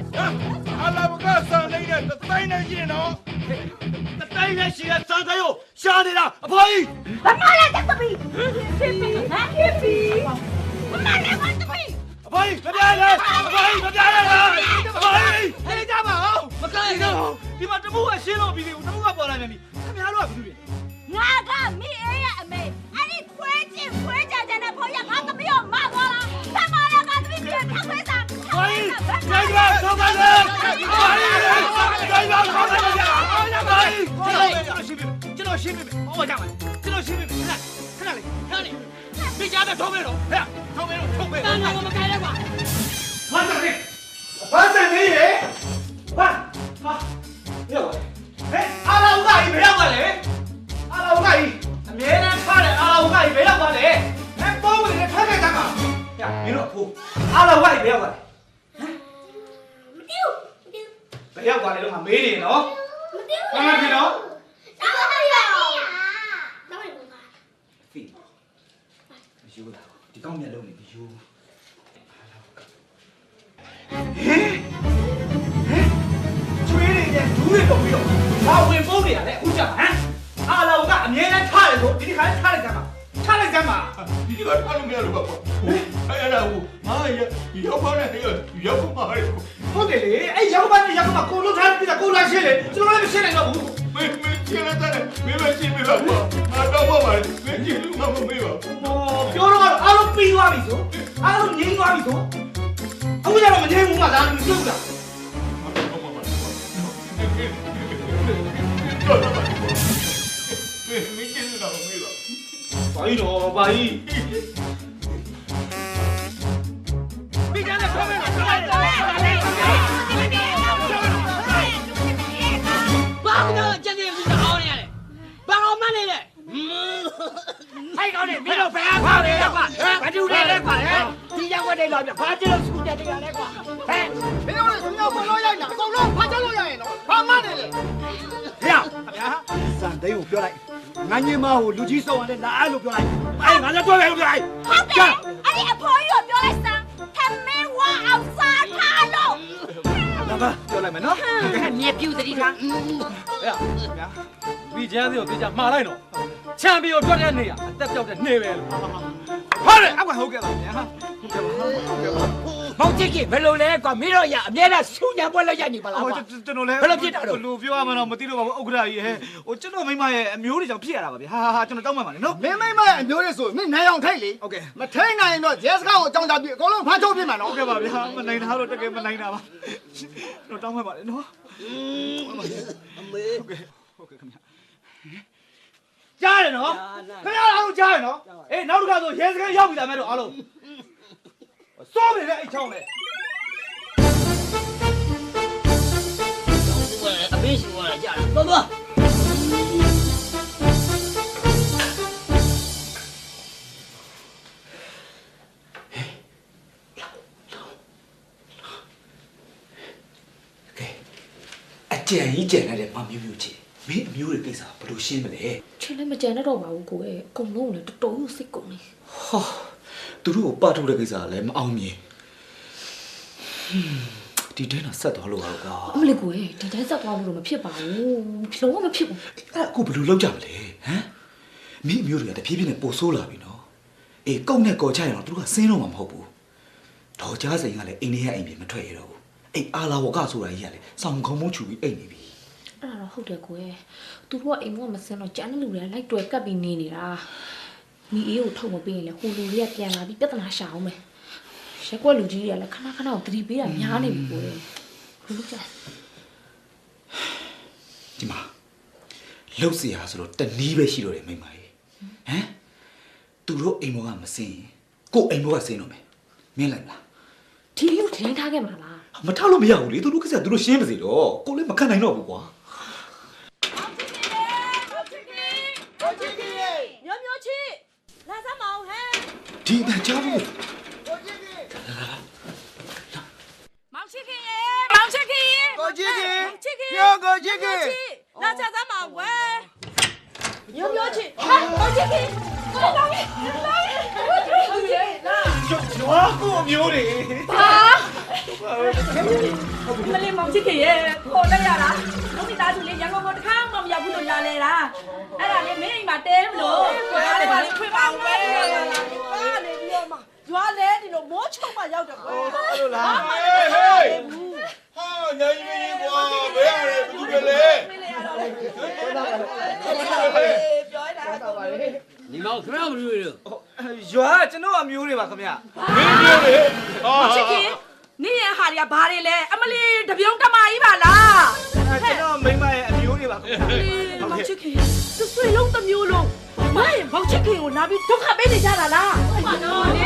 အာလာဝကစန်တိန်နဲ့တိုင်းနဲ့ရှင်တော့ တိုင်းနဲ့ရှိတဲ့စံစရုပ်ရှားနေတာအဖိုးကြီး ဘာမှလည်းတက်ပြီဖြစ်ပြီဘာမှလည်းမတက်ပြီ အဖိုးကြီးမပြရလေအဖိုးကြီးမပြရလေအဖိုးကြီးဟဲ့ကြပါဦးမကရတော့ဒီမှာတမှုကရှင်းလို့ပြီးပြီတမှုကပေါ်လာပြန်ပြီခင်ဗျားတို့ကဘူးလေ ငါကမိအေးရဲ့အမေအဲ့ဒီခွဲကြတဲ့ဖော်ရငါသမီးကိုမသွားလားဆမ်မာလာကသမီးကိုထောက်ခွဲစား အဖိုးကြီးကြိုက်ပါဆောင်းပါလေအဖိုးကြီးကြိုက်ပါဆောင်းပါလေအဖိုးကြီးကျွန်တော်ရှင်းပြီဟောပါကြပါကျွန်တော်ရှင်းပြီခဏလေးမိကြတဲ့ထုံးမဲတော့ဟဲ့ထုံးမဲတော့ထုံးမဲတန်းတော့မကိုင်လဲကွာ ဘာစံနေရေဘာရောက်ဟဲ့အာလာဦးကကြီးဘယ်ရောက်ပါလဲအာလာဦးကကြီးအမြဲတမ်းထားတယ်အာလာဦးကကြီးဘယ်ရောက်ပါလဲဟဲ့ပေါင်းဝင်နဲ့ထွက်ခဲ့ကြမှာညမင်းတို့အဖိုးအာလာဦးကကြီးဘယ်ရောက်ပါလဲမတူဘယ်ရောက်ပါလဲလို့ငါမေးနေနော်မတူဘာမှဖြစ်တော့ဒီကောင်းမြတ်လုံးနေဒီယူဟဲ့ကျွေးနေတယ်ဒူးတွေပုံပြီးတော့ဘာဝင်ပုံးနေရလဲအခုကြာဟမ်အာလောင်ကအမြဲတမ်းထားတယ်ဆိုဒီခါထားလိုက်ကြမှာဒီကထားလို့မရလို့ပါကွာအဲ့ဒါဟိုငါရောက်ပါနဲ့ရောက်ပါလေ ဟုတ်တယ်လေအဲ့ရောက်ပါနဲ့ရောက်ပါကိုလုံးထားပြီးတော့ကိုလာရှင်းလေကျွန်တော်လည်းမရှင်းနိုင်တော့ဘူး မင်းရှင်းလိုက်တယ်မင်းမရှိပြီလားကွာငါတော့ပါပါလေမင်းကြည့်လို့မမေးပါဘူး ပြောတော့အားလုံးပြီးသွားပြီဆိုအားလုံးငြိမ်းသွားပြီဆိုအခုကျတော့မငြိမ်းဘူးမှလားမပြုတ်တာမင်းကြည့်လို့တော့မေးပါ ဘာကြီးတော့ဘာကြီး မိကြတဲ့ထုံးမဲတော့ဘာလို့ကျန်နေပြီအောင်နေရလဲဘာအောင်မနေလဲ မင်းတို့ဘယ်အခါလဲကွာဘာတူလဲကွာဒီရောက်ွက်တဲ့လောက်ပြဘာကျလို့စကူတက်တယ်လဲကွာဟဲ့ မင်းတို့လည်းညောင်းပေါ်လို့ရိုက်တာအကုန်လုံးဖားချလို့ရရင်တော့ဘာမှနေလေ ဟဲ့စံသိန်းကိုပြောလိုက်ငါညင်မကိုလူကြီးဆောင်ရတယ်လာအဲ့လိုပြောလိုက်အဲ့ငါလည်းတွဲပဲလို့ပြောလိုက် ဟုတ်တယ်အဲ့ဒီအဖိုးကြီးကိုပြောလိုက်စမ်းထမင်းဝါအောင်စားထားလို့ လာပါပြောလိုက်မယ်နော် မြေပြူသတိထား အေးဗျာဒီချမ်းစီကိုသိကြမှားလိုက်တော့ချန်ပီယံထွက်တဲ့နေရအသက်ပြောက်တဲ့နေပဲလို့ဟုတ်တယ်အောက်ကဟုတ်ကဲ့ပါဗျာဟုတ်ကဲ့ပါဟုတ်ကဲ့ပါ မောင်ချစ်ကြီးဘယ်လိုလဲကွာမင်းတို့ရအမြဲတမ်းဆူညံပွဲလောက်ရနေပါလားကွာ ကျွန်တော်လည်း ဘယ်လိုဖြစ်တာတော့ လူပြောရမှာတော့မသိတော့ပါဘူးဥက္ကဋ္ဌကြီးဟဲ့ဟိုကျွန်တော်မိမရဲ့အမျိုးတွေကြောင့်ဖြစ်ရတာပါဗျာဟာကျွန်တော်တောင်းပန်ပါလေနော် မင်းမိမရဲ့အမျိုးတွေဆိုမင်းနိုင်အောင်ထိုက်လေ ဟုတ်ကဲ့ မထိုက်နိုင်ရင်တော့ရဲစကားကိုအကြောင်းကြားပြီးအကုန်လုံးဖားချုပ်ပြမှာနော် ဟုတ်ကဲ့ပါဗျာမနိုင်တာတော့တကယ်မနိုင်တာပါကျွန်တော်တောင်းပန်ပါလေနော်ဟုတ်ကဲ့ဟုတ်ကဲ့ခင်ဗျာကြားတယ်နော်ခင်ဗျားအားလုံးကြားတယ်နော်အေးနောက်တစ်ခါဆိုရဲစခန်းရောက်ပြီသားမဲ့တော့အားလုံးစိုးပြီလေအဲ့ချောင်းလေ အမေးရှိသွားတာကြာတော့တော့ အကြံကြီးကြံလိုက်တဲ့မမျိုးမျိုးချင်းမင်းအမျိုးတွေကိစ္စဘယ်လိုရှင်းမလဲ ချင်လည်းမကြံတော့ပါဘူးကိုရဲ့အကုန်လုံးလည်းတော်တော်စိတ်ကုန်နေ ဟာသူတို့ကိုပတ်ထုတ်တဲ့ကိစ္စကလည်းမအောင်မြင်ဒီတိုင်းတော့ဆက်သွားလို့ကတော့ကွာ အမလေးကိုရဲ့ဒီတိုင်းဆက်သွားလို့မဖြစ်ပါဘူးလုံးဝမဖြစ်ဘူး အဲ့အခုဘယ်လိုလုပ်ကြမလဲဟမ်မင်းအမျိုးတွေကတဖြည်းဖြည်းနဲ့ပိုဆိုးလာပြီနော်အေးကုတ်နဲ့ကော်ချရင်တော့သူတို့ကဆင်းတော့မှာမဟုတ်ဘူးဒေါ်ကြားစိန်ကလည်းအိမ်ထဲကအိမ်ပြင်မထွက်ရတော့ဘူးအိမ်အာလာဝကဆိုတာကြီးကလည်းစောင်ခုံမုံချူပြီးအိမ်နေပြီ အဲ့ဒါတော့ဟုတ်တယ်ကိုရဲ့သူတို့ကအိမ်ကမစင်းတော့ကျန်တဲ့လူတွေကလိုက်တွယ်ကပ်ပြီးနေနေတာမိအေးကိုထုတ်မပေးရင်လေဟိုလူတွေကပြန်လာပြီးပြဿနာရှာအောင်မယ်ရက်ကွက်လူကြီးတွေကလည်းခဏခဏကိုတတိပေးတာများနေပြီကိုရဲ့ဘယ်လိုကြလဲ ဒီမှာလှုပ်เสียဆိုတော့တနည်းပဲရှိတော့တယ်မိမကြီးဟမ်သူတို့အိမ်ဘောကမစင်းရင်ကို့အိမ်ဘောကစင်းတော့မယ်မင်းလိုက်လား ဒီလိုထင်းထားခဲ့မှာလား မထားလို့မရဘူးလေသူတို့ကိစ္စသူတို့ရှင်းပါစေတော့ကိုလည်းမခံနိုင်တော့ဘူးကွာ မျိုးမျိုးချစ်လာစမ်းမအောင်ဟဲ့ ဒီအတန်ကြားဘူး မောင်ချစ်ခင်ရေမောင်ချစ်ခင်ရေ ကိုကြီးကြီး ချစ်ခင် ပြောကိုကြီးကြီး လာချစမ်းမအောင်ဝဲမျိုးမျိုးချစ်ဟာမောင်ချစ်ခင်လာလာလာ ကျွားကိုအမျိုးတွေ မလေးမောင်ချစ်ခင်ရေပေါ်လိုက်ရလားလုံးမိသားစုလေးရန်ကုန်ကိုတစ်ခါမှမရောက်ဘူးလို့လာလေတာအဲ့ဒါလေးမင်းအိမ်မှာတဲမလို့ခွဲတယ်ပါလေးခွဲပါဝဲပါလေပြီးတော့မှရွာလဲဒီလိုမိုးချုံမှရောက်တယ်ကွယ် အဲ့လိုလား ဟေးဟေးဟာညာကြီးမင်းကွာဘယ်ရလဲဘူးကလေး ပြောတာတော့ပါလေ ဒီမောင်ခရောမလို့လို့ ရွာကျွန်တော်အမျိုးတွေပါခင်ဗျာ မင်းပြောလေဟာ ချစ်ခင်နေရဟာတွေကဘာတွေလဲအမလီတပြုံးတမကြီးပါလား ကျွန်တော်မိမရဲ့အမျိုးတွေပါခင်ဗျာ မောင်ချစ်ခင်သူဆွေလုံးတစ်မျိုးလုံးမရဲ့မောင်ချစ်ခင်ကိုလာပြီးဒုက္ခပေးနေကြတာလားဟုတ်ပါတော့လေ